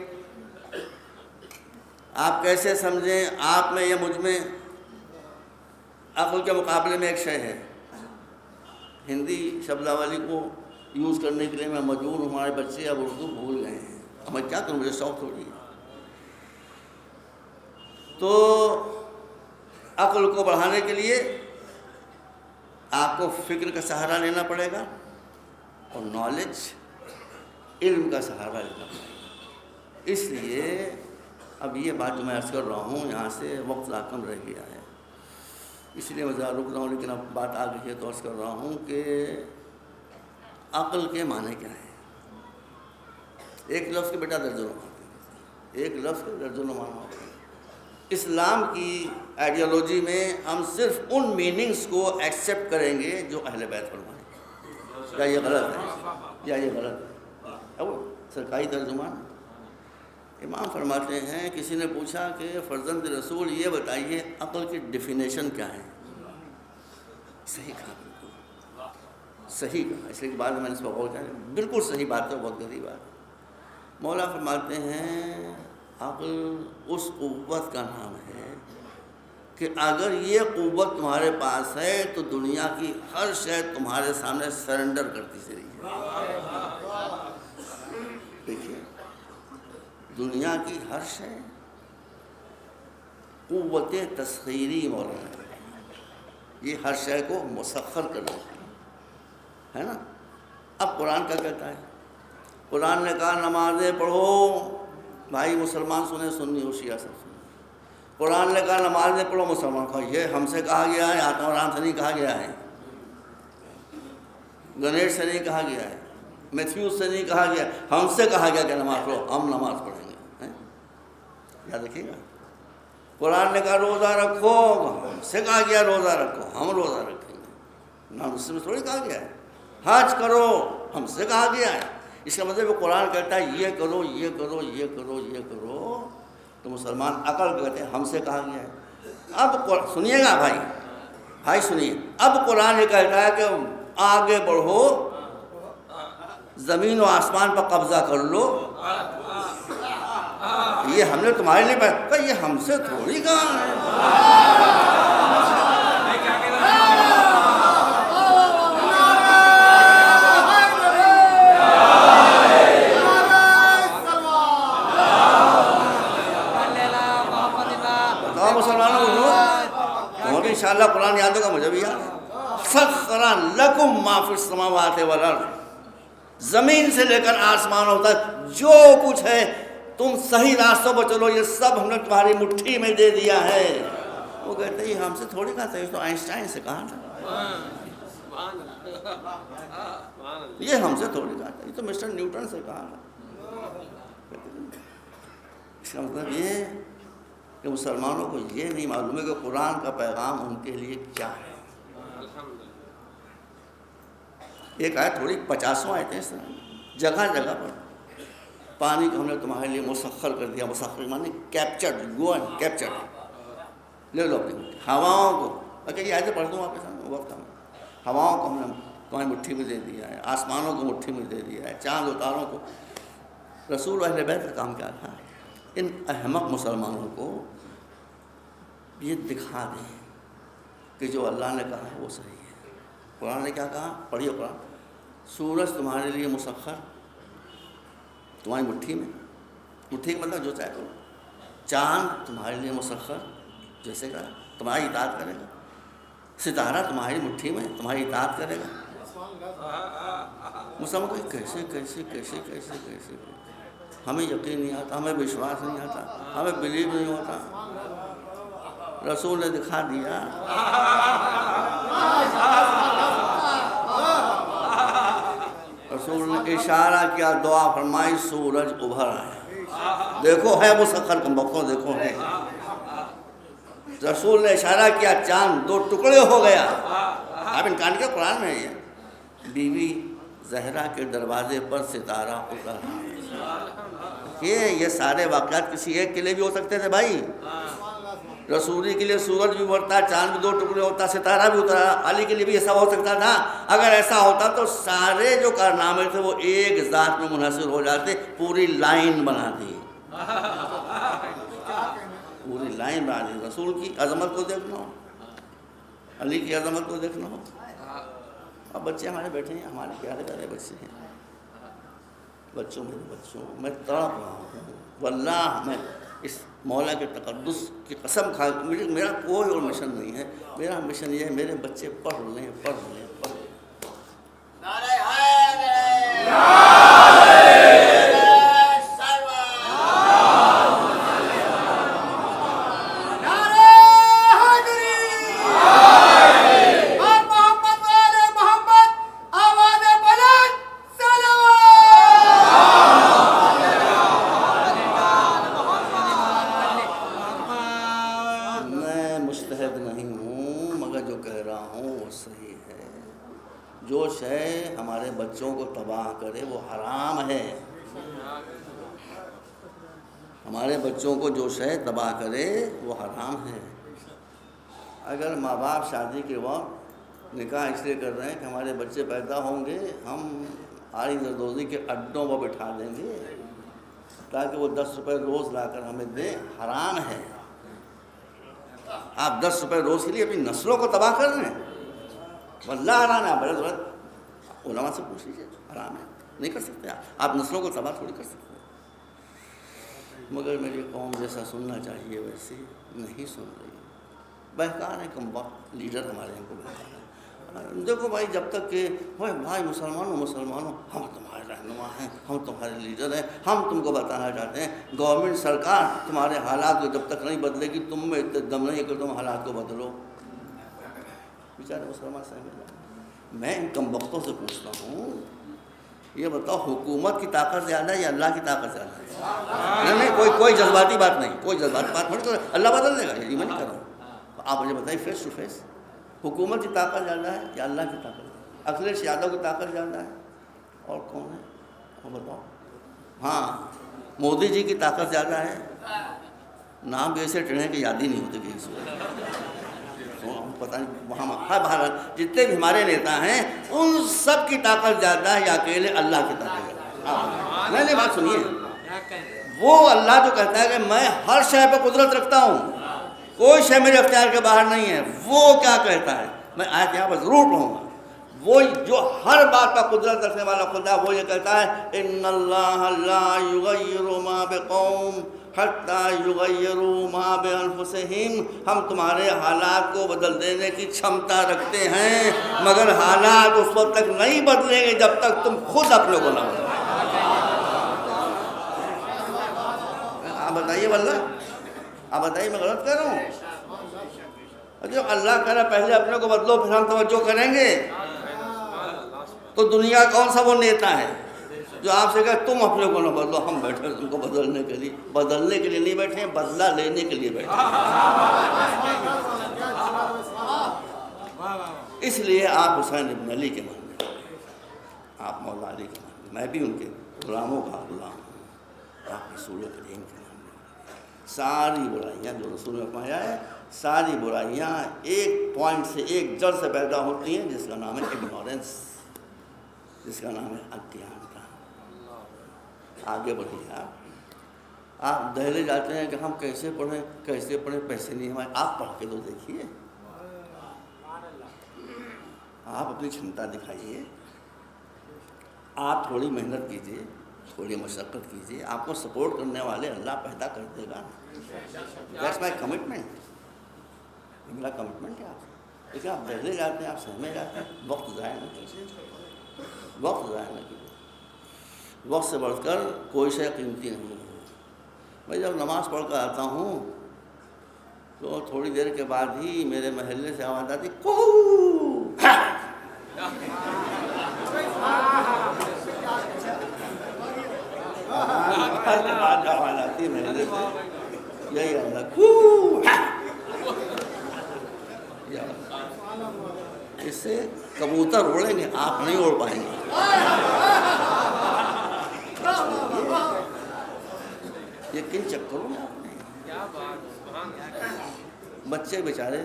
آپ کیسے سمجھیں آپ میں یا مجھ میں عقل کے مقابلے میں ایک شے ہے. ہندی شبداولی کو یوز کرنے کے لیے میں مجبور ہوں. ہمارے بچے اب اردو بھول گئے ہیں، اب میں کیا کروں، مجھے شوق تھوڑی ہے. تو عقل کو بڑھانے کے لیے آپ کو فکر کا سہارا لینا پڑے گا، اور نالج، علم کا سہارا لینا پڑے گا. اس لیے اب یہ بات جو میں عرض کر رہا ہوں، یہاں سے وقت لا کم رہ گیا ہے، اس لیے میں ذرا رک رہا ہوں، لیکن اب بات آ گئی ہے تو عرض کر رہا ہوں کہ عقل کے معنی کیا ہے. ایک لفظ کے بیٹا درجنوں معنی، ایک لفظ کے درجنوں معنی ہوتے ہیں. اسلام کی آئیڈیالوجی میں ہم صرف ان میننگز کو ایکسیپٹ کریں گے جو اہل بیت فرمائیں. کیا یہ غلط ہے؟ کیا یہ غلط ہے؟ اب سرکاری ترجمان امام فرماتے ہیں، کسی نے پوچھا کہ فرزند رسول یہ بتائیے عقل کی ڈیفینیشن کیا ہے. صحیح کہا، بالکل صحیح کہا. اس لیے بعد میں نے اس پر غور کیا، بالکل صحیح بات ہے، بہت گہری بات ہے. مولا فرماتے ہیں عقل اس قوت کا نام ہے کہ اگر یہ قوت تمہارے پاس ہے تو دنیا کی ہر شے تمہارے سامنے سرنڈر کرتی چلی ہے. دیکھیے، دنیا کی ہر شے قوت تسخیری مولانا، یہ ہر شے کو مسخر کر دیتی ہے نا. اب قرآن کیا کہتا ہے؟ قرآن نے کہا نمازیں پڑھو. بھائی مسلمان سنیں، سنی ہو شیعہ سب سنیں. قرآن نے کہا نمازیں پڑھو، مسلمان کہا یہ ہم سے کہا گیا ہے، آتما رام سے نہیں کہا گیا ہے، گنیش سے نہیں کہا گیا ہے، میتھیوس سے نہیں کہا گیا، ہم سے کہا گیا کہ نماز پڑھو، ہم نماز پڑھیں گے. یاد رکھیے گا. قرآن نے کہا روزہ رکھو، ہم سے کہا گیا روزہ رکھو، ہم روزہ رکھیں گے. نہ اس میں تھوڑی کہا گیا ہے. حج کرو، ہم سے کہا گیا ہے. اس کا مطلب قرآن کہتا ہے یہ کرو، یہ کرو، یہ کرو، یہ کرو، تو مسلمان عقل کہتے ہیں ہم سے کہا گیا ہے. اب سنیے گا بھائی سنیے، اب قرآن یہ کہتا ہے کہ آگے بڑھو، زمین و آسمان پر قبضہ کر لو. یہ ہم نے تمہارے لیے کہا، یہ ہم سے تھوڑی کہا ہے. انشاءاللہ قرآن یاد ہوگا، مجھے بھی یاد ہے۔ سخر لکم ما فی السماوات والارض، زمین سے لے کر آسمانوں تک جو کچھ ہے تم صحیح راستوں پر چلو، یہ سب ہم نے تمہاری مٹھی میں دے دیا ہے۔ وہ کہتے ہیں یہ ہم سے تھوڑی کہا تھا، یہ تو آئنسٹائن سے کہا تھا، یہ ہم سے تھوڑی کہا تھا، یہ تو مسٹر نیوٹن سے کہا تھا۔ اس کا مطلب یہ ہے کہ مسلمانوں کو یہ نہیں معلوم ہے کہ قرآن کا پیغام ان کے لیے کیا ہے۔ ایک آیت تھوڑی 50 آیتیں اس طرح جگہ جگہ پر، پانی کو ہم نے تمہارے لیے مسخر کر دیا، مسخر مانے کیپچرڈ، گو اینڈ کیپچرڈ، لے لو اپنی ہواؤں کو، اگر یہ آیتیں پڑھ دوں آپ کے سامنے وقت ہم، ہواؤں کو ہم نے تمہاری مٹھی میں دے دیا ہے، آسمانوں کو مٹھی میں دے دیا ہے، چاند و تاروں کو۔ رسول اہل بیت کا کام کیا تھا؟ ان احمق مسلمانوں کو یہ دکھا دیں کہ جو اللہ نے کہا ہے وہ صحیح ہے۔ قرآن نے کیا کہا؟ پڑھیے قرآن، سورج تمہارے لیے مسخر، تمہاری مٹھی میں، مٹھی کا مطلب جو چاہے کرو، چاند تمہارے لیے مسخر، جیسے کہا تمہاری اطاعت کرے گا، ستارہ تمہاری مٹھی میں تمہاری اطاعت کرے گا۔ مسلمان کو کیسے کیسے کیسے کیسے کیسے ہمیں یقین نہیں آتا، ہمیں وشواس نہیں آتا، ہمیں بلیو نہیں ہوتا۔ رسول نے دکھا دیا، رسول نے اشارہ کیا، دعا فرمائی، سورج ابھر آئے، دیکھو ہے مسخر، کم بختوں دیکھو ہے۔ رسول نے اشارہ کیا، چاند 2 ٹکڑے ہو گیا۔ آپ انکار کیا، قرآن میں ہے یہ۔ بیوی زہرا کے دروازے پر ستارہ اترا، یہ سارے واقعات کسی ایک کے لیے بھی ہو سکتے تھے بھائی۔ رسولی کے لیے سورج بھی ابھرتا، چاند بھی 2 ٹکڑے ہوتا، ستارہ بھی اترا، علی کے لیے بھی ایسا ہو سکتا تھا۔ اگر ایسا ہوتا تو سارے جو کارنامے تھے وہ ایک ذات میں منحصر ہو جاتے، پوری لائن بنا دی، پوری لائن بنا دی۔ رسول کی عظمت کو دیکھنا ہو، علی کی عظمت کو دیکھنا ہو۔ اب بچے ہمارے بیٹھے ہیں، ہمارے پیارے پیارے بچے ہیں، بچوں میں تڑپ رہا ہوں واللہ، میں اس مولا کے تقدس کی قسم کھا، میرا کوئی اور مشن نہیں ہے، میرا مشن یہ ہے میرے بچے پڑھ لیں پڑھ لیں پڑھ لیں۔ جو شے ہمارے بچوں کو تباہ کرے وہ حرام ہے، ہمارے بچوں کو جو شے تباہ کرے وہ حرام ہے۔ اگر ماں باپ شادی کے وقت نکاح اس لیے کر رہے ہیں کہ ہمارے بچے پیدا ہوں گے، ہم آری زردوزی کے اڈوں پر بٹھا دیں گے تاکہ وہ 10 روپے روز لا کر ہمیں دیں، حرام ہے۔ آپ 10 روپے روز کے لیے اپنی نسلوں کو تباہ کر رہے ہیں، واللہ حرام ہے۔ آپ بڑے ضرورت علماء سے پوچھ لیجیے، حرام ہے، نہیں کر سکتے آپ نسلوں کو تباہ تھوڑی کر سکتے، مگر میری قوم جیسا سننا چاہیے ویسے نہیں سن رہی، بہکار ہے، کم وقت لیڈر ہمارے ان کو بہکار ہے۔ دیکھو بھائی، جب تک کہ بھائی مسلمانوں ہم تمہارے رہنما ہیں، ہم تمہارے لیڈر ہیں، ہم تم کو بتانا چاہتے ہیں، گورنمنٹ سرکار تمہارے حالات کو جب تک نہیں بدلے گی، تم میں اتنے دم نہیں ہے کہ تم حالات کو بدلو۔ بیچارے مسلمان سمجھ، میں ان کم وقتوں سے پوچھتا ہوں، یہ بتاؤ حکومت کی طاقت زیادہ ہے یا اللہ کی طاقت زیادہ ہے؟ نہیں، کوئی جذباتی بات نہیں، کوئی جذباتی بات نہیں، اللہ بدل دے گا، یہ میں نہیں کر رہا ہوں۔ آپ مجھے بتائیے فیس ٹو فیس، حکومت کی طاقت زیادہ ہے یا اللہ کی طاقت؟ اکھلیش یادو کی طاقت زیادہ ہے، اور کون ہے وہ بتاؤ؟ ہاں، مودی جی کی طاقت زیادہ ہے، نام بھی ایسے ٹڑھے کہ یاد ہی نہیں ہوتے کسی سے، پتہ نہیں وہاں ہر بھارت جتنے بھی ہمارے نیتا ہیں ان سب کی طاقت زیادہ ہے یا اکیلے اللہ کی طاقت زیادہ؟ نہیں بات سنیے، وہ اللہ جو کہتا ہے کہ میں ہر شے پہ قدرت رکھتا ہوں، کوئی شے میرے اختیار کے باہر نہیں ہے، وہ کیا کہتا ہے؟ میں آیت یہاں پر ضرور پڑھوں گا۔ وہ جو ہر بات کا قدرت رکھنے والا خدا، وہ یہ کہتا ہے ان اللہ لا یغیر ما بقوم حتیٰ یغیروا ما بانفسہم، ہم تمہارے حالات کو بدل دینے کی چھمتا رکھتے ہیں، مگر حالات اس وقت تک نہیں بدلیں گے جب تک تم خود اپنے کو نہ بدلو۔ آپ بتائیے واللہ، آپ بتائیے میں غلط کہہ رہا ہوں؟ جو اللہ کہہ رہا پہلے اپنے کو بدلو پھر ہم توجہ کریں گے، تو دنیا کون سا وہ نیتا ہے جو آپ سے کہے تم اپنے کو نہ بدلو، ہم بیٹھے تم کو بدلنے کے لیے نہیں بیٹھے ہیں، بدلہ لینے کے لیے بیٹھے ہیں۔ اس لیے آپ حسین ابن علی کے ماننے، آپ مولا علی کے ماننے، میں بھی ان کے غلاموں کا غلام ہوں، آپ رسول کریم کے ماننے۔ ساری برائیاں جو رسول نے فرمایا ہے، ساری برائیاں ایک پوائنٹ سے، ایک جڑ سے پیدا ہوتی ہیں، جس کا نام ہے اگنورنس، جس کا نام ہے اگیانتا۔ آگے بڑھیے، آپ دہلے جاتے ہیں کہ ہم کیسے پڑھیں، پیسے نہیں ہمارے، آپ پڑھ کے تو دیکھیے، آپ اپنی چھمتا دکھائیے، آپ تھوڑی محنت کیجیے، تھوڑی مشقت کیجیے، آپ کو سپورٹ کرنے والے اللہ پیدا کر دے گا۔ دیٹس مائی کمٹمنٹ، میرا کمٹمنٹ ہے آپ سے۔ لیکن آپ دہلے جاتے ہیں، آپ سہمے جاتے ہیں، وقت ضائع نہ کیجیے، وقت ضائع نہ کیجیے۔ وقت سے بڑھ کر کوئی شے قیمتی نہیں ہے۔ میں جب نماز پڑھ کر آتا ہوں تو تھوڑی دیر کے بعد ہی میرے محلے سے آواز آتی کو، آواز آتی ہے محلے سے، یہی اللہ کو، اس سے کبوتر اڑیں گے، آپ نہیں اڑ پائیں گے۔ یہ کن چکروں میں آپ نے، بچے بیچارے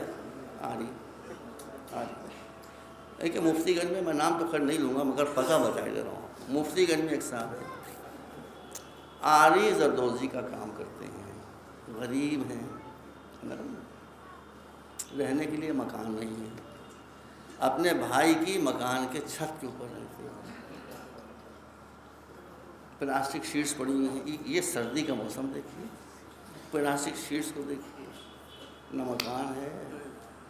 ایک مفتی گنج میں نام تو خیر نہیں لوں گا مگر پتہ بتا دے رہا ہوں، مفتی گنج میں ایک صاحب ہے، آری زردوزی کا کام کرتے ہیں، غریب ہیں، رہنے کے لیے مکان نہیں ہے، اپنے بھائی کی مکان کے چھت کے اوپر رہتے ہیں، پلاسٹک شیٹس پڑی ہوئی ہیں، یہ سردی کا موسم دیکھیے، پلاسٹک شیٹس کو دیکھیے، نہ مکان ہے،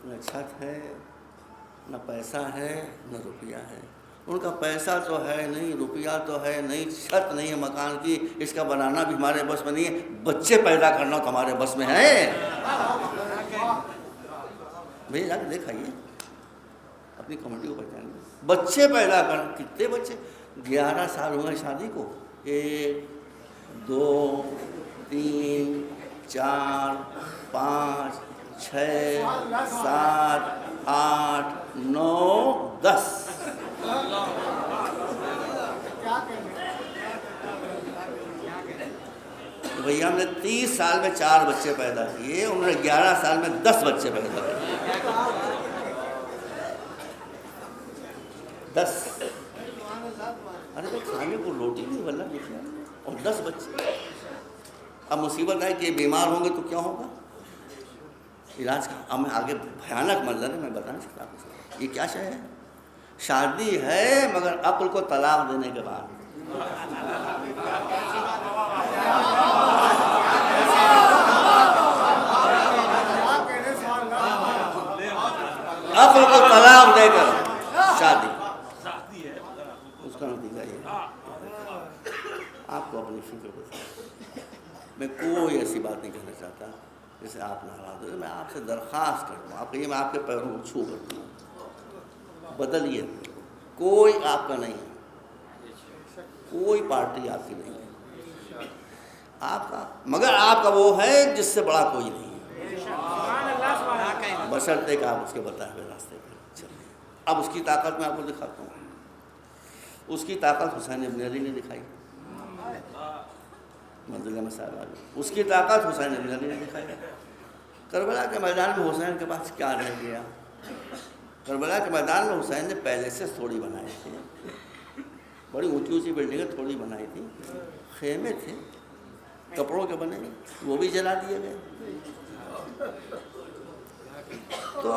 نہ چھت ہے، نہ پیسہ ہے، نہ روپیہ ہے۔ ان کا پیسہ تو ہے نہیں، روپیہ تو ہے نہیں، چھت نہیں ہے مکان کی، اس کا بنانا بھی ہمارے بس میں نہیں ہے، بچے پیدا کرنا تو ہمارے بس میں ہے۔ بھئی جا کے دیکھائیے، اپنی کمیٹی کو پہچان لیں، بچے پیدا کرنا، کتنے بچے، 11 سال ہوئے شادی کو، 1 2 3 4 5 6 7 8 9 10۔ بھیا ہم نے 30 سال میں 4 بچے پیدا کیے، انہوں نے 11 سال میں 10 بچے پیدا کیے، 10۔ ارے تو کھانے کو روٹی نہیں بلّا دیکھیں، اور 10 بچے۔ اب مصیبت ہے کہ یہ بیمار ہوں گے تو کیا ہوگا، علاج کا۔ اب میں آگے بھیانک منظر ہے، میں بتا نہیں سکتا آپ کو، یہ کیا شے ہے، شادی ہے مگر عقل کو طلاق دینے کے بعد، عقل کو طلاق دے کر شادی، اس کا نتیجہ یہ ہے۔ آپ کو اپنی فکر بتا، میں کوئی ایسی بات نہیں کہنا چاہتا جسے آپ ناراض ہو، میں آپ سے درخواست کرتا ہوں، آپ کہیے میں آپ کے پیروں کو چھو کرتا ہوں، بدلیے، کوئی آپ کا نہیں ہے، کوئی پارٹی آپ کی نہیں ہے، آپ کا، مگر آپ کا وہ ہے جس سے بڑا کوئی نہیں ہے، بشرطے کہ آپ اس کے بتائے ہوئے راستے پہ چلیں۔ اب اس کی طاقت میں آپ کو دکھاتا ہوں، اس کی طاقت حسین ابن علی نے دکھائی، منزل مسائل آ گئی، اس کی طاقت حسین ابن علی نے دکھائی۔ کربلا کے میدان میں حسین کے پاس کیا رہ گیا، کربلا کے میدان میں حسین نے پہلے سے تھوڑی بنائے تھے، بڑی اونچی اونچی بلڈنگیں تھوڑی بنائی تھی، خیمے تھے کپڑوں کے بنے، وہ بھی جلا دیے گئے۔ تو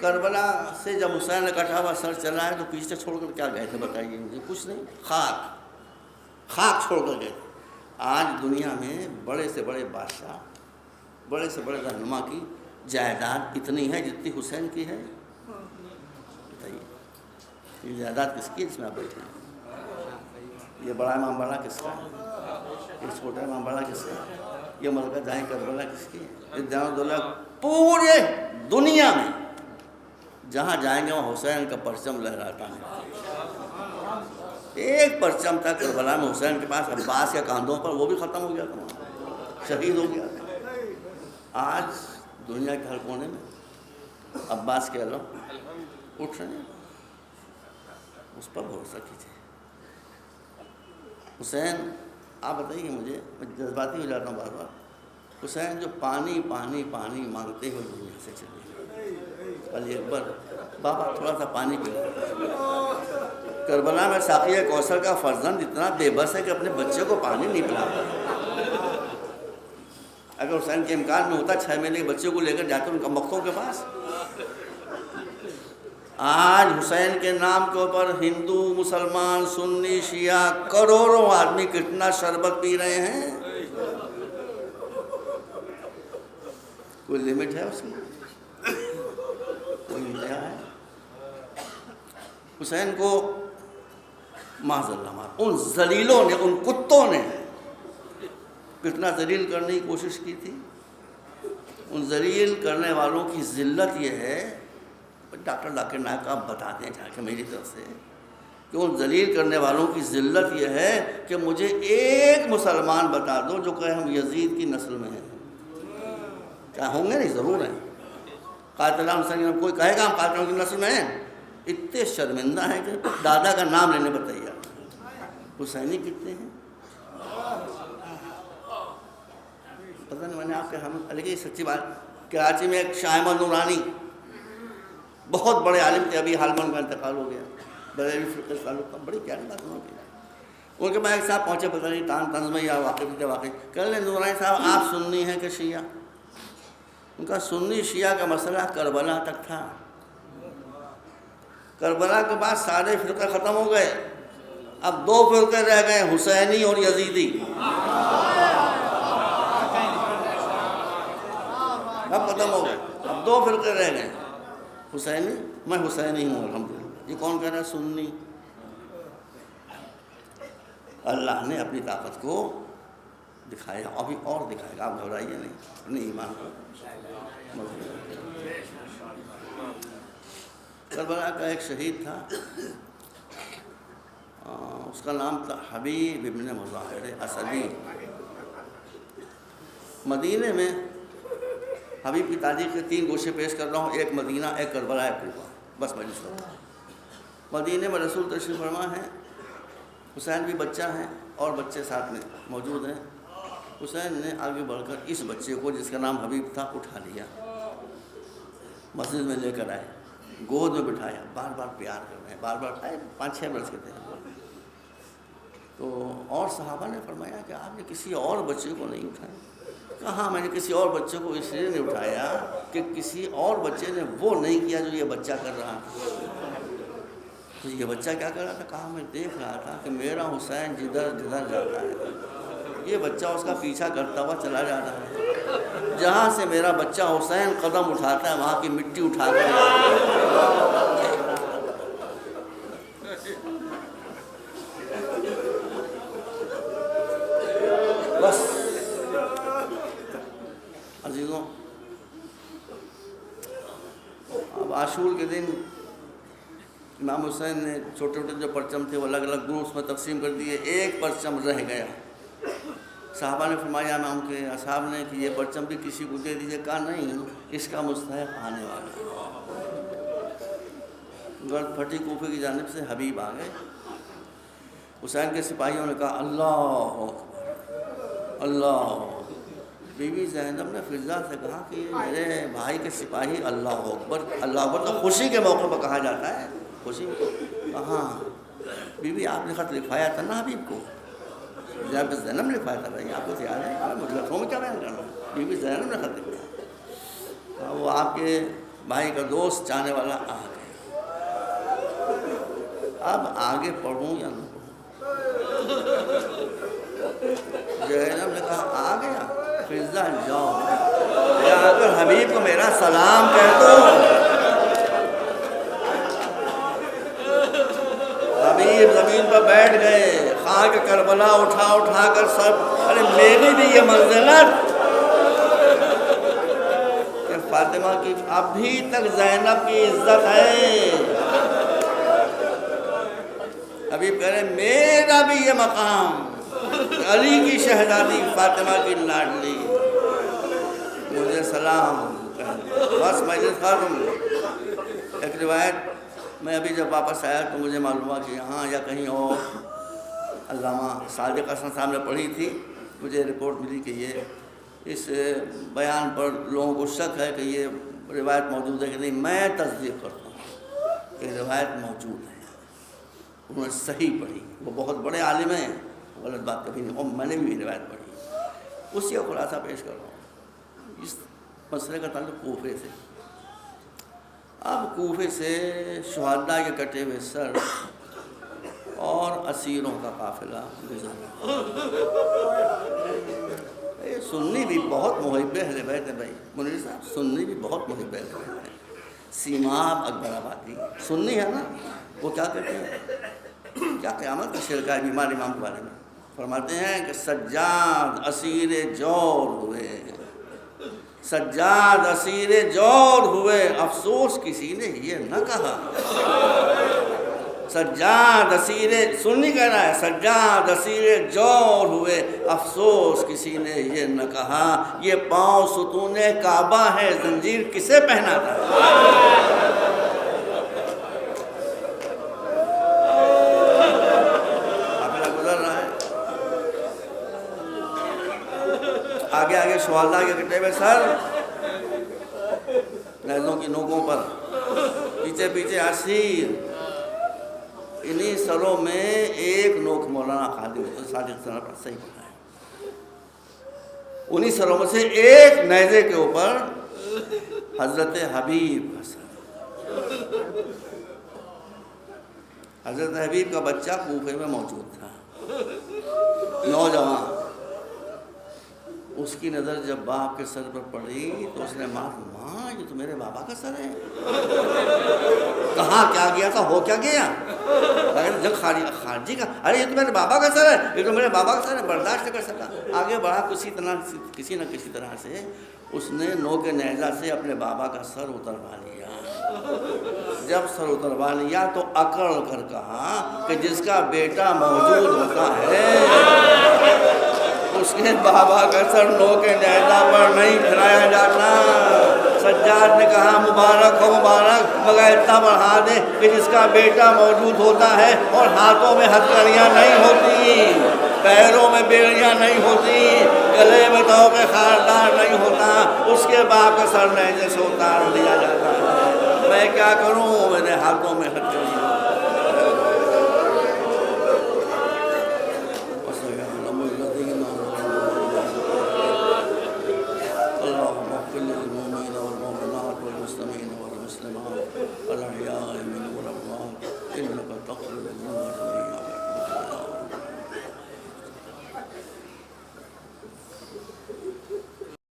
کربلا سے جب حسین نے کٹا ہوا سر چلا ہے تو پیچھے چھوڑ کر کیا گئے تھے بتائیے مجھے، کچھ نہیں، خاک چھوڑ کر گئے تھے۔ آج دنیا میں بڑے سے بڑے بادشاہ، بڑے سے بڑے رہنما کی جائیداد اتنی ہے جتنی حسین کی ہے؟ بتائیے، یہ جائیداد کس کی ہے جس میں آپ بیٹھے ہیں؟ یہ بڑا امام باڑہ کس کا ہے؟ یہ چھوٹا امام باڑہ کس کا ہے؟ یہ ملکہ جائیں کربلا کس کی ہے؟ یہ دیان الدولہ پورے دنیا میں جہاں جائیں گے وہاں حسین کا پرچم لہراتا ہے۔ ایک پرچم تھا کربلا میں حسین کے پاس، عباس کے کاندھوں پر، وہ بھی ختم ہو گیا تھا، شہید ہو گیا تھا۔ آج دنیا کے ہر کونے میں عباس کے علم اٹھ رہے ہیں، اس پر بھروسہ کیجیے۔ حسین، آپ بتائیے مجھے، میں جذباتی ہو جاتا ہوں بار بار، حسین جو پانی پانی پانی مانگتے ہوئے دنیا سے چلے، علی اکبر بابا تھوڑا سا پانی پی لو۔ کربلا میں ساقی کوثر کا فرزند اتنا بے بس ہے کہ اپنے بچے کو پانی نہیں پلاتا۔ اگر حسین کے امکان میں ہوتا 6 مہینے کے بچے کو لے کر جاتے ان کا مختوں کے پاس۔ آج حسین کے نام کے اوپر ہندو، مسلمان، سنی، شیعہ، کروڑوں آدمی کتنا شربت پی رہے ہیں۔ کوئی لمٹ ہے اس کی؟ کوئی انتہا ہے؟ حسین کو معاذ اللہ ان ذلیلوں نے، ان کتوں نے کتنا ذلیل کرنے کی کوشش کی تھی۔ ان ذلیل کرنے والوں کی ذلت یہ ہے، ڈاکٹر ذاکر نائک آپ بتا دیں جا کے میری طرف سے، کہ ان ذلیل کرنے والوں کی ذلت یہ ہے کہ مجھے ایک مسلمان بتا دو جو کہے ہم یزید کی نسل میں ہیں۔ کیا ہوں گے؟ نہیں، ضرور ہیں۔ قاتلان حسین کوئی کہے گا ہم قاتلوں کی نسل میں ہیں؟ اتنے شرمندہ ہیں کہ دادا کا نام لینے پر تیار۔ حسینی کتنے ہیں؟ پتہ نہیں، میں نے آپ کے ہم لیکن سچی بات، کراچی میں ایک شاہ احمد نورانی بہت بڑے عالم تھے، ابھی حال میں ان کا انتقال ہو گیا، بریلوی فرقے سے تعلق تھا، بڑی پیاری بات انہوں نے کی۔ ان کے بعد ایک صاحب پہنچے، پتہ نہیں طنز میں یا واقعی تھے، واقعی کہہ لیں نورانی صاحب آپ سنی ہیں کہ شیعہ؟ ان کا سنی شیعہ کا مسئلہ کربلا تک تھا۔ کربلا کے بعد سارے فرقے ختم ہو گئے، اب 2 فرقے رہ گئے، حسینی اور یزیدی۔ اب ختم ہو گئے، اب 2 فرقے رہ گئے، حسینی، میں حسینی ہوں الحمدللہ، یہ کون کہہ رہا ہے؟ سنی۔ اللہ نے اپنی طاقت کو دکھایا، ابھی اور دکھائے گا، آپ گھبرائیے نہیں، اپنے ایمان کو۔ کربلا کا ایک شہید تھا، اس کا نام تھا حبیب ابن مظاہر اسدی۔ مدینے میں حبیب کی تاریخ کے 3 گوشے پیش کر رہا ہوں، ایک مدینہ، ایک کربلا، ایک کوفہ، بس مجلس کروں۔ مدینے میں رسول تشریف فرما ہے، حسین بھی بچہ ہیں اور بچے ساتھ میں موجود ہیں۔ حسین نے آگے بڑھ کر اس بچے کو جس کا نام حبیب تھا اٹھا لیا، مسجد میں لے کر آئے، گود میں بٹھایا، بار بار پیار کر رہے ہیں، بار بار اٹھائے، 5-6 برس کے تھے۔ تو اور صحابہ نے فرمایا کہ آپ نے کسی اور بچے کو نہیں اٹھایا؟ کہاں، میں نے کسی اور بچے کو اس لیے نہیں اٹھایا کہ کسی اور بچے نے وہ نہیں کیا جو یہ بچہ کر رہا تھا۔ تو یہ بچہ کیا کر رہا تھا؟ کہا میں دیکھ رہا تھا کہ میرا حسین جدھر جدھر جاتا ہے یہ بچہ اس کا پیچھا کرتا ہوا چلا جا رہا ہے، جہاں سے میرا بچہ حسین قدم اٹھاتا ہے وہاں کی مٹی اٹھا کر بس۔ عزیزوں، اب عاشور کے دن امام حسین نے چھوٹے چھوٹے جو پرچم تھے وہ الگ الگ گروپس میں تقسیم کر دیے، ایک پرچم رہ گیا۔ صحابہ نے فرمایا امام کے اصحاب نے کہ یہ پرچم بھی کسی کو دے دیجیے، کہا نہیں، اس کا مستحق آنے والا ہے۔ گرد پھٹی کوفے کی جانب سے حبیب آ گئے، حسین کے سپاہیوں نے کہا اللہ اکبر اللہ۔ بی بی زینب نے فضا سے کہا کہ میرے بھائی کے سپاہی اللہ اکبر، اللہ اکبر تو خوشی کے موقع پر کہا جاتا ہے، خوشی کہاں؟ بی بی آپ نے خط لکھوایا تھا نا حبیب کو؟ جناب زینب نے لکھوایا تھا بھائی، آپ کو تو یاد ہے، مجھے لکھوں میں کیا بیان کرنا ہے؟ بی بی زینب نے خط لکھوایا، وہ آپ کے بھائی کا دوست چاہنے والا آ گئے۔ اب آگے پڑھوں یا نہ پڑھوں؟ زینب نے کہا آ گیا، فضہ جاؤ جا کر حبیب کو میرا سلام کہہ دو۔ حبیب زمین پر بیٹھ گئے، خاک کربلا اٹھا کر سب، ارے میری بھی یہ منزلت کہ فاطمہ کی ابھی تک زینب کی عزت ہے۔ حبیب کہہ رہے میرا بھی یہ مقام، علی کی شہزادی فاطمہ کی لاڈلی، مجھے سلام بس مجلس ختم۔ ایک روایت میں ابھی جب واپس آیا تو مجھے معلوم ہوا کہ یہاں یا کہیں اور علامہ صادق حسن صاحب نے پڑھی تھی، مجھے رپورٹ ملی کہ یہ اس بیان پر لوگوں کو شک ہے کہ یہ روایت موجود ہے کہ نہیں۔ میں تصدیق کرتا ہوں کہ روایت موجود ہے، انہوں نے صحیح پڑھی، وہ بہت بڑے عالم ہیں، غلط بات کبھی نہیں، اور میں نے بھی روایت پڑھی، اسی کا خلاصہ پیش کر رہا ہوں۔ اس مسئلے کا تعلق کوفے سے۔ اب کوفے سے شہداء کے کٹے ہوئے سر اور اسیروں کا قافلہ گزرا۔ یہ سنی بھی بہت محب اہل بیت ہے بھائی، منیر صاحب سنی بھی بہت محب اہل بیت ہے۔ سیماب اکبر آبادی سنی ہے نا، وہ کیا کہتے ہیں، کیا قیامت کا شرکا ہے بیمار امام کے بارے میں، فرماتے ہیں کہ سجاد اسیر جور ہوئے، سجاد اسیر جور ہوئے، افسوس کسی نے یہ نہ کہا۔ سجاد اسیر سنی کہہ رہا ہے، سجاد اسیر جور ہوئے، افسوس کسی نے یہ نہ کہا، یہ پاؤں ستون کعبہ ہے، زنجیر کسے پہنا تھا۔ قافلہ گزر رہا ہے، آگے آگے شہداء کے کٹے ہوئے سر نیزوں کی نوکوں پر، پیچھے پیچھے اسیر، انہی سروں میں ایک نوک مولانا خالد صادق صاحب نے صحیح بتایا، انہی سروں میں سے ایک نیزے کے اوپر حضرت حبیب کا سر۔ حضرت حبیب کا بچہ کوفے میں موجود تھا، نوجوان، اس کی نظر جب باپ کے سر پر پڑی تو اس نے ماں یہ تو میرے بابا کا سر ہے، کہاں کیا گیا تھا، ہو کیا گیا، جب خارجی کا، ارے یہ تو میرے بابا کا سر ہے، یہ تو میرے بابا کا سر ہے، برداشت نہیں کر سکا، آگے بڑھا، کسی نہ کسی طرح سے اس نے نوک نیزہ سے اپنے بابا کا سر اتروا لیا۔ جب سر اتروا لیا تو اکڑ کر کہا کہ جس کا بیٹا موجود ہوتا ہے اس کے بابا کا سر نوک نیزہ پر نہیں پھیرایا جاتا۔ سجاد نے کہا مبارک ہو مبارک، مگر اتنا بڑھا دے کہ جس کا بیٹا موجود ہوتا ہے اور ہاتھوں میں ہتھکڑیاں نہیں ہوتی، پیروں میں بیڑیاں نہیں ہوتی، گلے میں طوق خاردار نہیں ہوتا، اس کے باپ کا سر نیزے سے اتار دیا جاتا ہے۔ میں کیا کروں، میرے ہاتھوں میں ہتھکڑیاں۔ الأحياء منهم والأموات إنك تقضي